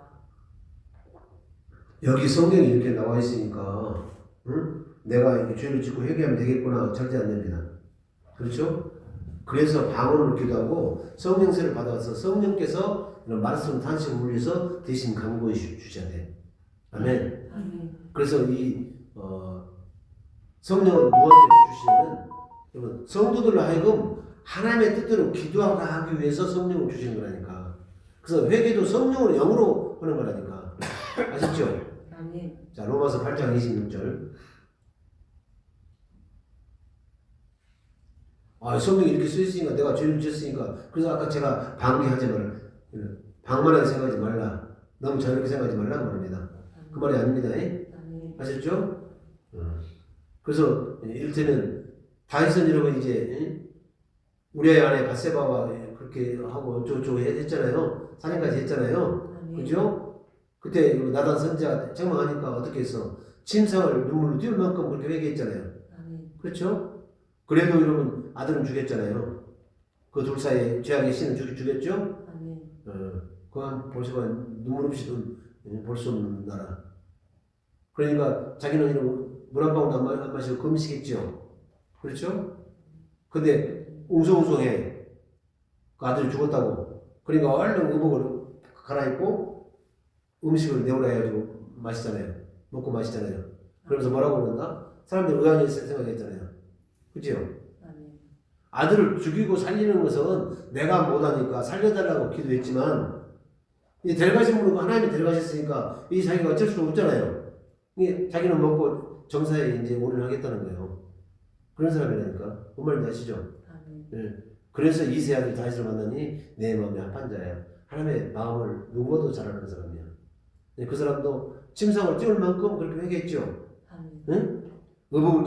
여기 성경이 이렇게 나와 있으니까, 응? 내가 이렇게 죄를 짓고 회개하면 되겠구나, 절대 안 됩니다. 그렇죠? 그래서 방언을 기도하고 성령세를 받아서 성령께서 이런 말씀 탄식을 울려서 대신 강구해 주셔야 돼. 아멘. 아멘. 그래서 이 성령을 누구한테 주시냐면, 여러분 성도들로 하여금 하나님의 뜻대로 기도하기 위해서 성령을 주시는 거라니까. 그래서 회개도 성령으로 영으로 하는 거라니까. 아셨죠? 아멘. 자, 로마서 8장 26절. 아, 성경이 이렇게 쓰였으니까 내가 죄를 지었으니까. 그래서 아까 제가 방기하지 말라, 방만하게 생각하지 말라, 너무 저렇게 생각하지 말라 말합니다. 그 말이 아닙니다. 아멘. 아셨죠? 그래서 이를테면 다윗은 여러분 이제 우리아의 아내 바세바와 그렇게 하고 어쩌고저쩌고 했잖아요. 살인까지 했잖아요. 아멘. 그죠? 그때 나단 선지자가 책망하니까 어떻게 했어? 침상을 눈물로 띄울 만큼 그렇게 회개했잖아요. 아멘. 그렇죠? 그래도 여러분 아들은 죽였잖아요. 그 둘 사이에 죄악의 신은 죽였죠? 아멘. 그건 보시고 눈물 없이도 볼 수 없는 나라. 그러니까 자기는 이런 물 한 방울도 안 마시고 금식했죠. 그렇죠? 근데 웅성웅성해. 그 아들이 죽었다고. 그러니까 얼른 의복을 갈아입고 음식을 내오라 해가지고 마시잖아요. 먹고 마시잖아요. 그러면서 뭐라고 그런다? 사람들 의아히 생각했잖아요. 그죠? 아멘. 아들을 죽이고 살리는 것은 내가 못하니까 살려달라고 기도했지만, 이 데려가신 분은 하나님이 데려가셨으니까 이 자기가 어쩔 수 없잖아요. 이 자기는 먹고 정사에 이제 올인하겠다는 거예요. 그런 사람이라니까. 뭔 말인지 아시죠? 아멘. 예. 그래서 이세 아들 다윗을 만나니 내 마음이 합한 자야. 하나님의 마음을 누구도 잘 아는 사람이야. 예, 그 사람도 침상을 띄울 만큼 그렇게 회개했죠. 아멘. 응? 의복을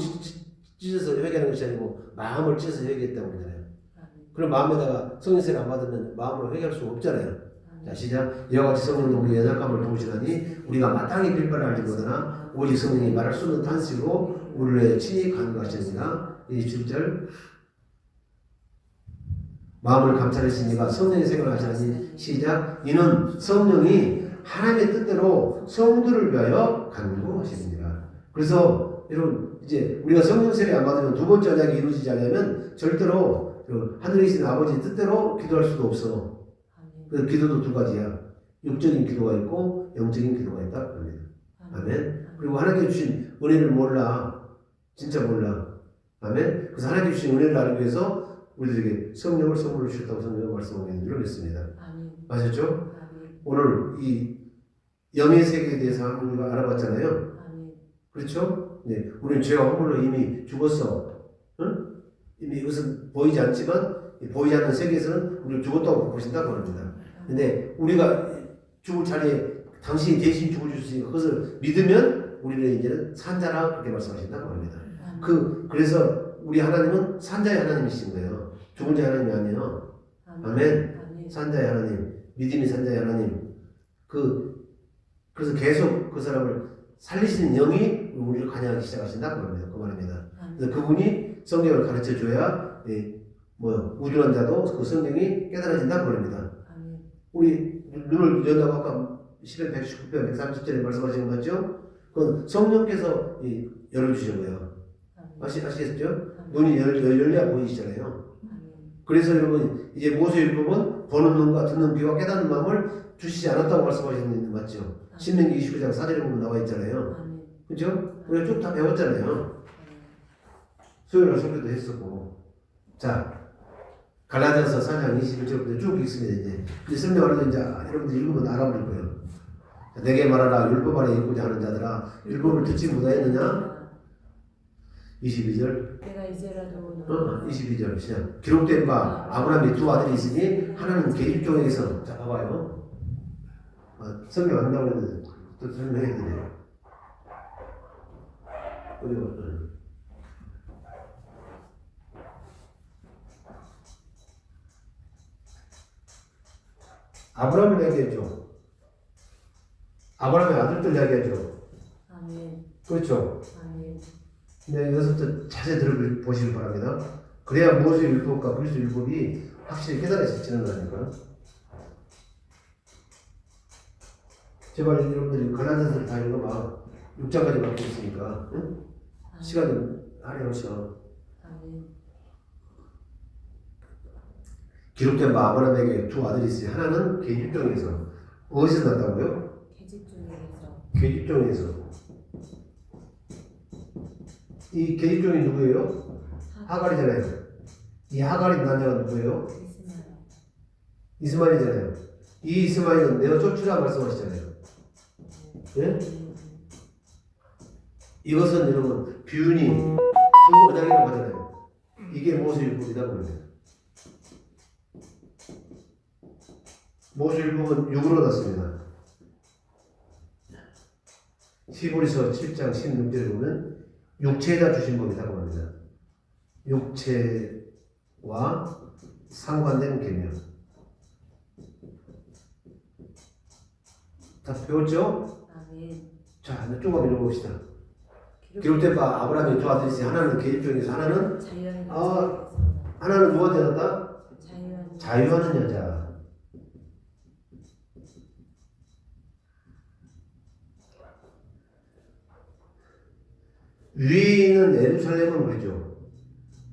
찢어서 회개하는 것이 아니고 마음을 찢어서 회개했다고 그러잖아요. 아멘. 그럼 마음에다가 성령세를 안 받으면 마음으로 회개할 수 없잖아요. 자, 아멘. 시작. 이와 같이 성령도 우리의 연약함을 도우시나니 우리가 마땅히 빌바를 알지 못하나 오직 성령이 말할 수 없는 탄식으로 우리를 친히 간구하시느니라. 27절. 마음을 감찰하신 이가 성령의 생각을 하시나니 시작. 이는 성령이 하나님의 뜻대로 성도를 위하여 간구하십니다. 그래서 여러분 이제 우리가 성령 세례 안 받으면 두 번째 언약이 이루어지지 않으면 절대로 하늘에 계신 아버지 뜻대로 기도할 수도 없어. 아멘. 그래서 기도도 두 가지야. 육적인 기도가 있고 영적인 기도가 있다 그럽니다. 아멘. 그리고 하나님께 주신 은혜를 몰라. 진짜 몰라. 아멘. 그래서 하나님께 주신 은혜를 알기 위해서 우리들에게 성령을 선물로 주셨다고 성경은 말씀하고 있는 줄로 믿습니다. 아멘. 아셨죠? 아멘. 오늘 이 영의 세계에 대해서 우리가 알아봤잖아요. 아멘. 그렇죠? 네, 우리는 죄와 허물로 이미 죽었어. 응? 이미 이것은 보이지 않지만 보이지 않는 세계에서는 우리를 죽었다고 보신다고 합니다. 근데 우리가 죽을 자리에 당신이 대신 죽을 수 있으니까 그것을 믿으면 우리는 이제는 산자라 그렇게 말씀하신다고 합니다. 그래서 우리 하나님은 산자의 하나님이신 거예요. 죽은 자의 하나님이 아니에요. 아멘. 아멘. 산자의 하나님, 믿음이 산자의 하나님. 그래서 계속 그 사람을 살리시는 영이 우리를 관여하기 시작하신다고 합니다. 그 말입니다. 그래서 그분이 성경을 가르쳐 줘야 우둔한 자도 그 성경이 깨달아진다고 합니다. 아멘. 우리 눈을 연다고 아까 시편 119편 130절에 말씀하신 거 맞죠? 그건 성령께서 열어주신 거예요. 아시겠죠? 눈이 열려야 보이시잖아요. 아멘. 그래서 여러분 이제 모세율법은 보는 눈과 듣는 귀와 깨닫는 마음을 주시지 않았다고 말씀하셨는데 맞죠? 신명기 29장 4절에 보면 나와 있잖아요. 아멘. 그죠? 우리가 쭉 다 배웠잖아요. 수요일날 설교도 했었고. 자, 갈라디아서 4장 21절부터 쭉 읽습니다. 이제 설명을 해도 이제 여러분들 읽으면 알아버릴 거예요. 내게 말하라 율법 아래 있고자 하는 자들아 율법을 듣지 못하였느냐? 22절. 내가 이제라도 22절 시작. 기록된 바 아브라함이 두 아들이 있으니 하나는 계집종에게서 자 봐봐요. 설명 안 한다고 했는데 또 설명해야 되네요. 아브라함을 이야기해줘. 아브라함의 아들들 이야기해줘. 아멘. 그렇죠. 아멘. 네, 여기서부터 자세히 들어보시기 바랍니다. 그래야 모세 율법과 그리스도 율법이 확실히 깨달아지는 거니까. 제발 여러분들이 갈라디아서를 다 읽어봐. 6장까지 맡고 있으니까. 응? 시간 좀 할애하셔. 아멘. 기록된 바 아브라함에게 두 아들이 있으니 하나는 계집종에서 어디서 났다고요? 계집종에게서. 계집종에서. 이 계집종이 누구예요? 하갈이잖아요. 이 하갈이 난 자가 누구예요? 이스마엘이잖아요. 이 이스마엘은 내가 쫓으라 말씀하시잖아요. 예? 이것은 여러분 비운이 두 언약이라고 하잖아요. 이게 모세율법이다 그러네요. 모세율법은 6으로 났습니다. 히브리서 7장 16절에 보면 육체에다 주신 법이라고 합니다. 육체와 상관된 계명. 다 배웠죠? 아멘. 자, 이제 조금 읽어봅시다. 기록된 바 아브라함이 두 아들이 있으니 하나는 계집종에서 하나는 하나는 누구한테 났다? 자유하는 여자. 위에 있는 예루살렘은 뭐죠?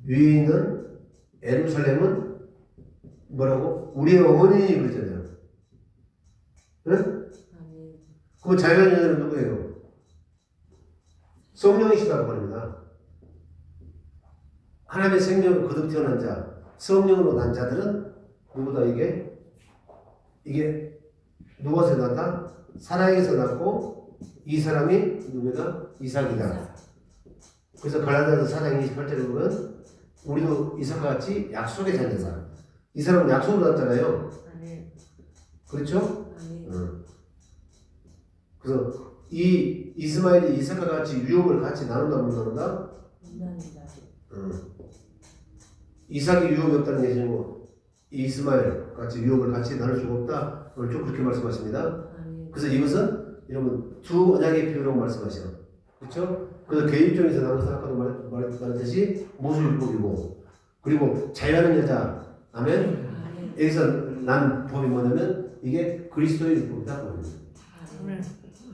위에 있는 예루살렘은 뭐라고? 우리의 어머니 그러잖아요. 응? 그럼 자유하는 여자는 누구예요? 성령이시다고 합니다. 하나님의 생명으로 거듭 태어난 자, 성령으로 난 자들은 누구다 이게 누구에서 났다? 사라에게서 났고 이 사람이 누구다? 이삭이다. 그래서 갈라디아서 4장 28절에 보면 우리도 이삭과 같이 약속의 자녀다. 이 사람은 약속을 받았잖아요. 그렇죠? 그래서 이 이스마엘이 이삭과 같이 유업을 같이 나눈다 못 나눈다? 이삭이 유업이 없다는 얘기고 이스마엘 같이 유업을 같이 나눌 수가 없다. 오늘 좀 그렇게 말씀하십니다. 그래서 이것은 여러분 두 언약의 비유라고 말씀하셔. 그렇죠? 그래서 계집종에서 나온 것은 아까도 말했듯이 모세율법이고 그리고 자유하는 여자 아멘. 여기서 난 법이 뭐냐면 이게 그리스도의 율법이다.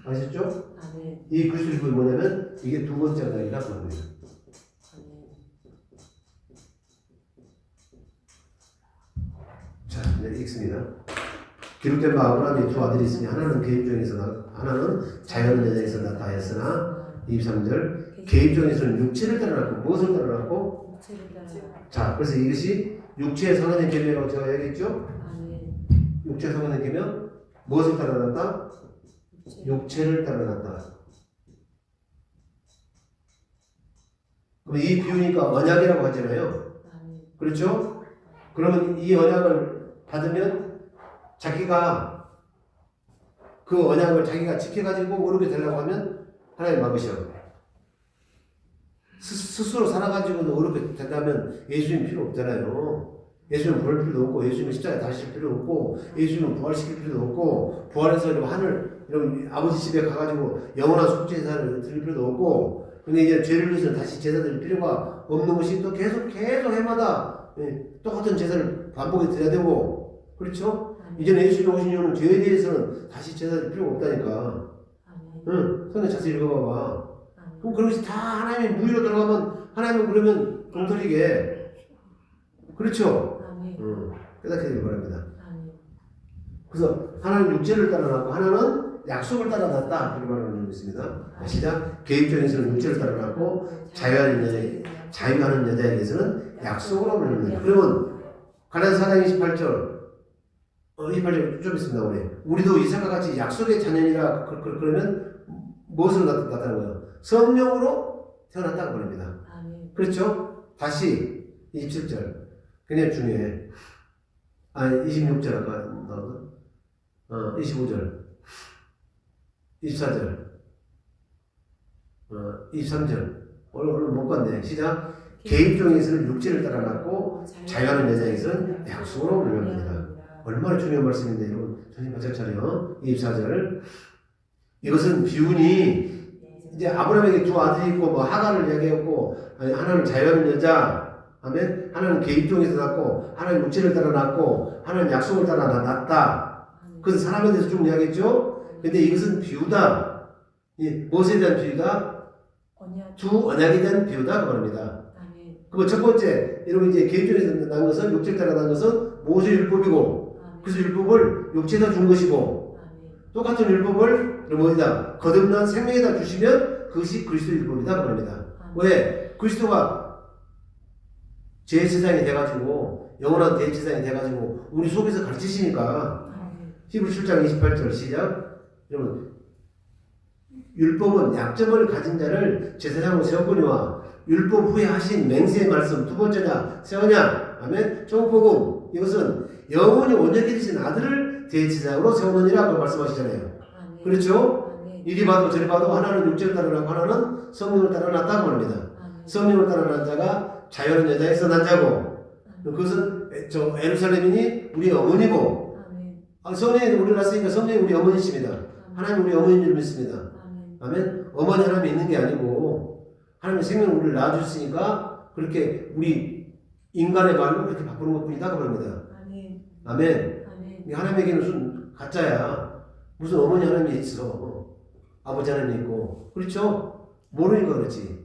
아시죠? 이 그리스도의 율법이 뭐냐면 이게 두 번째 언약이다. 자, 이제 읽습니다. 기록된 바 아브라함이 두 아들이 있으니 하나는 계집종에서 하나는 자유하는 여자에서 나타났으나 23절 계집종에서는 육체를 따라놨고 무엇을 따라놨고? 자, 그래서 이것이 육체의 상한의 계명이라고 제가 얘기했죠? 육체의 상한의 계명 무엇을 따라놨다? 육체를 따라놨다. 그럼 이 비유니까 언약이라고 하잖아요. 그렇죠? 그러면 이 언약을 받으면 자기가 그 언약을 자기가 지켜가지고 오르게 되려고 하면 하나님 막으셔. 스스로 살아가지고는 어렵게 된다면 예수님 필요 없잖아요. 예수님 볼 필요도 없고 예수님 십자가에 다실 필요 없고 예수님 부활시킬 필요도 없고 부활해서 하늘 이런 아버지 집에 가가지고 영원한 속죄제사를 드릴 필요도 없고 근데 이제 죄를 위해서 다시 제사 드릴 필요가 없는 것이 또 계속 해마다 똑같은 제사를 반복해 드려야 되고 그렇죠? 이제는 예수님 오신 이후는 죄에 대해서는 다시 제사 드릴 필요가 없다니까. 응, 선생님 자세히 읽어봐봐. 그럼 그런 것이 다 하나님의 무위로 들어가면 하나님은 그러면 동떨이게 그렇죠? 아멘. 깨닫게 되길 바랍니다. 아멘. 그래서 하나는 육체를 따라놨고 하나는 약속을 따라놨다 그렇게 말하는 게 있습니다. 시작. 개입적에서는 육체를 따라놨고 자유하는 여자에게서는 약속으로 말합니다. 그러면 갈라디아서 4장 28절 28절 좀 있습니다. 우리도 이삭과 같이 약속의 자녀니라 그러면 무엇으로 나타나는 거예요? 성령으로 태어났다고 말합니다. 아멘. 그렇죠? 다시 27절 굉장히 중요해. 26절 아까 나왔나? 25절 24절 23절 오늘 못 봤네. 시작. 개입종에서는 육체를 따라놨고 자유하는 여자에게서는 약속으로 물려갑니다. 얼마나 중요한 말씀인데 여러분 정신 바짝 차려. 24절 이것은 비운이 이제 아브라함에게 두 아들이 있고 뭐 하갈을 얘기했고 하나는 자유하는 여자 아멘. 하나는 개입종에서 낳고 하나는 육체를 따라 낳고 하나는 약속을 따라 낳았다. 그것은 사람에 대해서 쭉 이야기했죠. 근데 이것은 비유다. 무엇에 대한 비유다? 두 언약에 대한 비유다 그 말입니다. 그리고 첫 번째 여러분 이제 개입종에서 낳은 것은 육체를 따라 낳은 것은 모세 율법이고 그래서 율법을 육체에다 준 것이고 똑같은 율법을 어디다 거듭난 생명에다 주시면 그것이 그리스도 율법이다 그 말입니다. 왜? 그리스도가 제사장이 돼가지고 영원한 대제사장이 돼가지고 우리 속에서 가르치시니까 히브리 7장 28절 시작. 여러분 율법은 약점을 가진 자를 제사장으로 세웠거니와 율법 후에 하신 맹세의 말씀 두 번째냐 세우냐 아멘. 정복음 이것은 영원히 온전히 되신 아들을 대제사장으로 세우느니라 말씀하시잖아요. 그렇죠? 이리 봐도 저리 봐도 하나는 육체를 따라나고 하나는 성령을 따라놨다고 합니다. 성령을 따라난 자가 자유하는 여자에서 난 자고 그것은 저 에루살렘이니 우리 어머니고 성령이 우리를 낳았으니까 성령이 우리 어머니십니다. 하나님 우리 어머니인 줄 믿습니다. 아멘. 어머니 하나님이 있는 게 아니고 하나님의 생명을 우리를 낳아주셨으니까 그렇게 우리 인간의 말로 그렇게 바꾸는 것 뿐이다 그 말입니다. 아멘. 하나님에게는 무슨 가짜야. 무슨 어머니 하나님이 있어. 아버지 하나님이 있고 그렇죠? 모르니까 그렇지.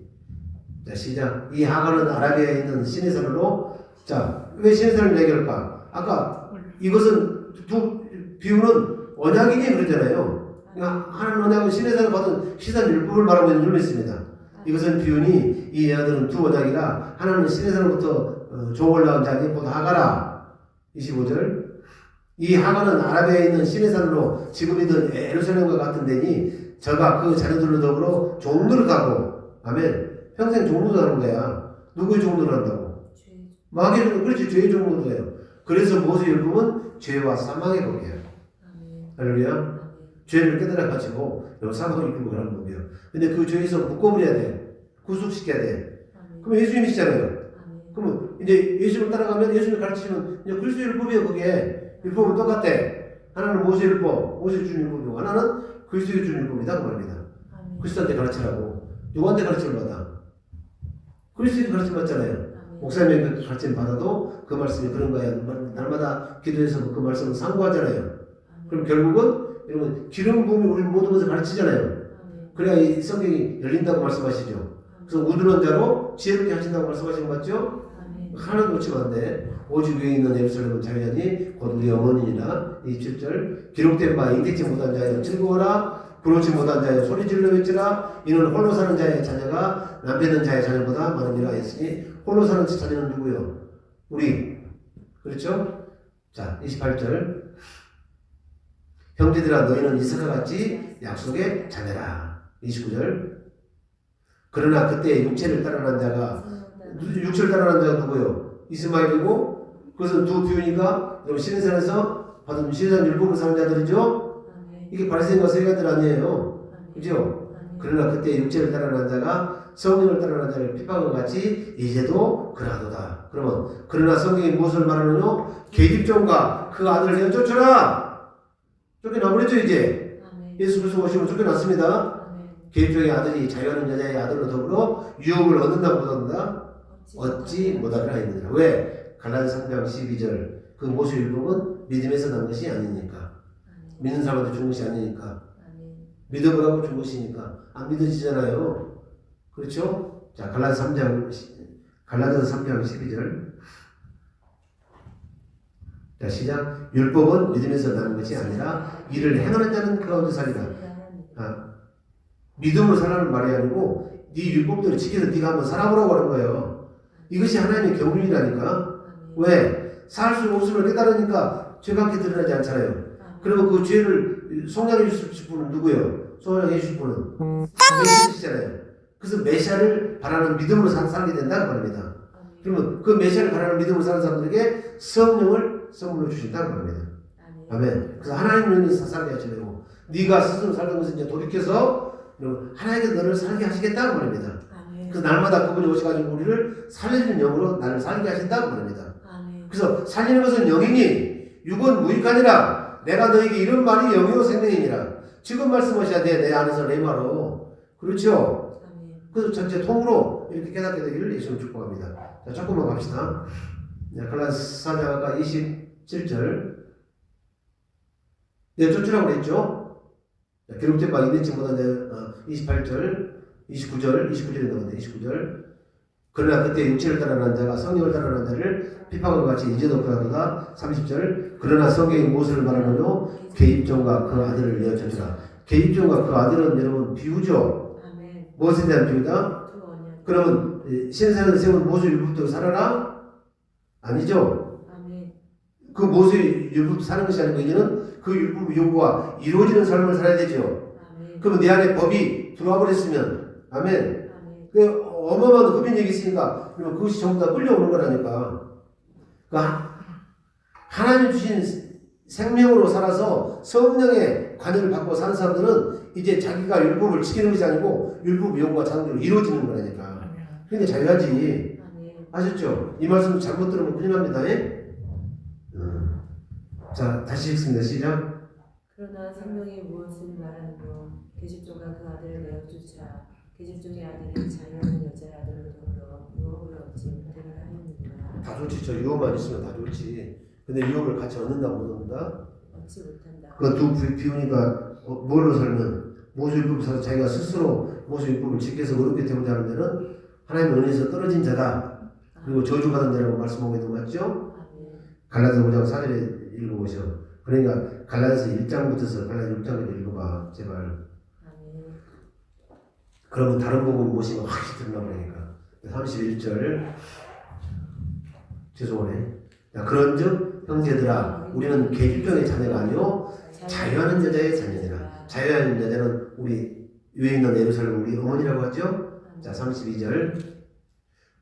자 시작. 이 하갈은 아라비아에 있는 시내산으로 자왜 시내산을 얘기할까? 아까 이것은 두 비유는 언약이니 그러잖아요. 그러니까 하나님 언약은 시내산을 받은 시산 율법을 말하고 있는 줄 믿습니다. 이것은 비유니 이 여자들은 두 언약이라 하나는 시내산으로부터 종을 낳은 자니 곧 하갈아. 25절 이 하갈은 아라비아에 있는 시내산으로 지금이든 예루살렘과 같은 데니 저가 그 자녀들로 더불어 종로를 가고 아멘. 평생 종로도 하는 거야. 누구의 종로를 한다고? 마귀의 종로. 그렇지. 죄의 종로도 해요. 그래서 모세 율법은 죄와 사망의 법이에요. 할렐루야. 죄를 깨달아가지고 사망을 이끌고 가는 법이에요. 근데 그 죄에서 묶어버려야 돼. 구속시켜야 돼. 그럼 예수님이시잖아요. 그러면 이제 예수님을 따라가면 예수님을 가르치면 이제 그리스도 율법이에요. 그게 율법은 똑같아. 하나는 모세 율법, 모세 준 율법이고 하나는 그리스도의 준 율법이다 그 말입니다. 그리스도한테 가르치라고. 누구한테 가르침을 받아? 그리스도의 가르침 받잖아요. 목사님의 가르침 받아도 그 말씀이 그런 거야. 날마다 기도해서 그 말씀을 상고하잖아요. 그럼 결국은 여러분 기름 부음이 우리 모든 것을 가르치잖아요. 그래야 이 성경이 열린다고 말씀하시죠. 그래서 우두른 자로 지혜롭게 하신다고 말씀하신 거 맞죠? 하나도 놓치면 안 돼. 오직 위에 있는 예루살렘은 자유하니 곧 우리 어머니니라. 27절 기록된 바 인택지 못한 자여 즐거워라. 부르지 못한 자여 소리 질러 외치라. 이는 홀로 사는 자의 자녀가 남편 있는 자의 자녀보다 많으니라 했으니 홀로 사는 자녀는 누구요? 우리. 그렇죠? 자 28절 형제들아 너희는 이삭과 같이 약속의 자녀라. 29절 그러나 그때 육체를 따라난 자가 누구요? 이스마엘이고 그것은 두 비유니까 여러분 시내산에서 받은 시내산 율법을 사는 자들이죠. 이게 바리새인과 세리가들 아니에요. 그죠? 그러나 그때 육체를 따라난 자가 성령을 따라난 자를 핍박과 같이 이제도 그러하도다. 그러면 그러나 성경이 무엇을 말하느냐? 계집종과 그 아들을 내쫓아라. 쫓겨나버렸죠 이제. 예수 그리스도 오시면 쫓겨났습니다. 계집종의 아들이 자유하는 여자의 아들로 더불어 유업을 얻는다 못한다? 얻지 못하리라 했느니라. 왜? 갈라디아서 3장 12절 그 모세 율법은 믿음에서 난 것이 아니니까. 믿는 사람한테 준 것이 아니니까. 믿어보라고 준 것이니까. 안 믿어지잖아요. 그렇죠? 자, 갈라디아서 3장 12절. 자, 시작. 율법은 믿음에서 나는 것이 아니라 이를 행하는 자는 그 가운데 살리라. 믿음으로 살라는 말이 아니고 네 율법대로 지켜서 네가 한번 살아보라고 하는 거예요. 이것이 하나님의 경륜이라니까. 왜? 살 수 없음을 깨달으니까 죄밖에 드러나지 않잖아요. 그리고 그 죄를 속량해 주실 분은 누구예요? 속량해 주실 분은 예수님이시잖아요. 그래서 메시아를 바라는 믿음으로 살게 된다는 말입니다. 그러면 그 메시아를 바라는 믿음으로 사는 사람들에게 성령을 선물로 주신다는 말입니다. 아멘. 그래서 하나님을 살게 하시려고 네가 스스로 살던 것을 이제 돌이켜서 하나님께서 너를 살게 하시겠다는 말입니다. 그래서 날마다 그분이 오셔가지고 우리를 살리는 영으로 나를 살게 하신다는 말입니다. 그래서 살리는 것은 영이니 육은 무익하니라. 내가 너에게 이런 말이 영이요 생명이니라. 지금 말씀하셔야 돼. 내 안에서 레마로. 그렇죠? 그래서 전체 통으로 이렇게 깨닫게 되기를 예수님 축복합니다. 자, 조금만 갑시다. 갈라디아서 4장 27절. 네, 쫓으라고 그랬죠? 기록된 바 이내쯤보다 28절, 29절에 나오는데 29절. 그러나 그때 육체를 따르는 자가 성령을 따르는 자를 핍박과 같이 이제도 그러하도다. 30절. 그러나 성경이 무엇을 말하느뇨? 계집종과 그 아들을 내어 쫓으라. 계집종과 그 아들은 여러분 비유죠. 무엇에 대한 비유다? 그러면 신세를 세운 모세 율법대로 살아라? 아니죠. 그 모세 율법 사는 것이 아니고 이제는 그 율법 요구와 이루어지는 삶을 살아야 되죠. 그러면 내 안에 법이 들어와 버렸으면 아멘. 그 어마어마한 흡인력이 있으니까 그러면 그것이 전부 다 끌려오는 거라니까. 그러니까 하나님 주신 생명으로 살아서 성령의 관여를 받고 사는 사람들은 이제 자기가 율법을 지키는 것이 아니고 율법 요구가 자동적으로 이루어지는 거라니까. 그러니까 자유하지. 아셨죠? 이 말씀 잘못 들으면 큰일 납니다. 예? 자, 다시 읽습니다. 시작. 그러나 생명이 무엇을 말하는고 계집종과 그 아들을 내어 쫓아 계집종의 아들이 자유하는 여자의 아들로 더불어 유업을 얻지 못하게 하였느니라. 다 좋지. 저 유업만 있으면 다 좋지. 근데 유업을 같이 얻는다 못 얻는다? 얻지 못한다. 그 두 비유니까 뭘로 살면 모세율법을 살아서 자기가 스스로 모세율법을 지켜서 어렵게 되고자 하는 데는 하나님의 은혜에서 떨어진 자다. 그리고 저주받은 자라고 말씀하고 있는 거 맞죠? 갈라디아서 5장 4절에 읽어보셔. 그러니까 갈라디아서 1장부터서 갈라디아서 6장까지 읽어봐. 제발. 그러면 다른 부분 모시면 확실히 드러나버리니까. 31절. 죄송하네. 그런즉 형제들아 우리는 계집종의 자녀가 아니요 자유하는 여자의 자녀니라. 자유하는 여자는 우리 위에 있는 예루살렘 우리 어머니라고 하죠. 자, 32절.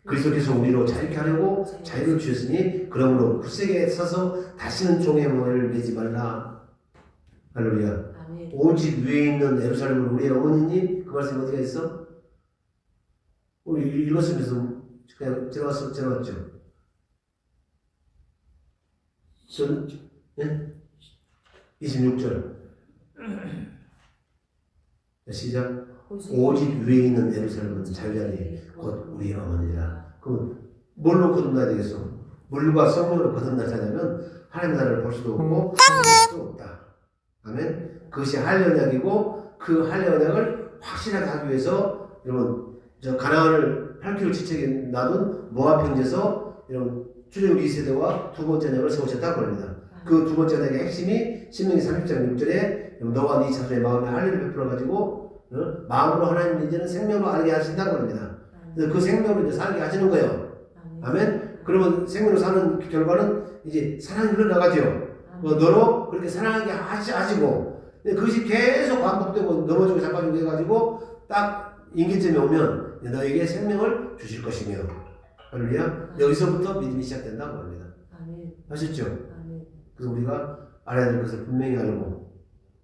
그리스도께서 우리로 자유케 하려고 자유를 주셨으니 그러므로 굳세게 서서 다시는 종의 멍에를 매지 말라. 할렐루야. 오직 위에 있는 예루살렘은 우리의 어머니니. 그 말씀 어디가 있어? 우리 읽었으면서 그냥 들어갔죠. 예? 26절. 시작. 오직 위에 있는 예루살렘은 자유자니 곧 우리 어머니라. 그럼 뭘로 거듭나야 되겠어? 물과 성령으로 거듭날 자냐면 하나님 나라를 볼 수도 없고 볼 수도 없다. 아멘. 그것이 할례 언약이고 그 할례 언약을 확실하게 하기 위해서 여러분 저 가나안을 8km 지책에 놔둔 모압 형제에서 여러분 출애굽 2세대와 두 번째 언약을 세우셨다고 합니다. 그 두 번째 언약의 핵심이 신명기 30장 6절에 너와 네 자손의 마음에 할례를 베풀어 가지고 마음으로 하나님 이제는 생명으로 알게 하신다고 합니다. 그래서 그 생명으로 이제 살게 하시는 거예요. 아멘. 그러면 생명으로 사는 결과는 이제 사랑이 흘러나가죠. 너로 그렇게 사랑하게 하시고 그것이 계속 반복되고 넘어지고 자빠지고 해가지고 딱 임기점에 오면 너에게 생명을 주실 것이며. 할렐루야. 여기서부터 믿음이 시작된다고 합니다. 아셨죠? 그래서 우리가 알아야 될 것을 분명히 알고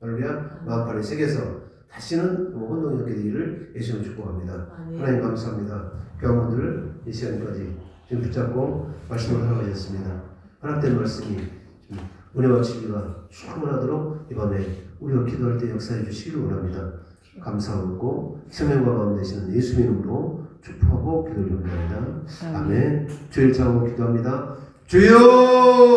할렐루야. 마음판에 새겨서 다시는 혼동이 없게 되기를 예수님 축복합니다. 하나님 감사합니다. 교원분들 이 시간까지 지금 붙잡고 말씀을 하나가셨습니다. 허락된 말씀이 은혜와 진리가 충만하도록 이 밤에 우리가 기도할 때 역사해 주시기를 원합니다. 감사하고 생명과 마음 되시는 예수님 이름으로 축복하고 기도를 드립니다. 아멘. 주일 차고 기도합니다. 주여!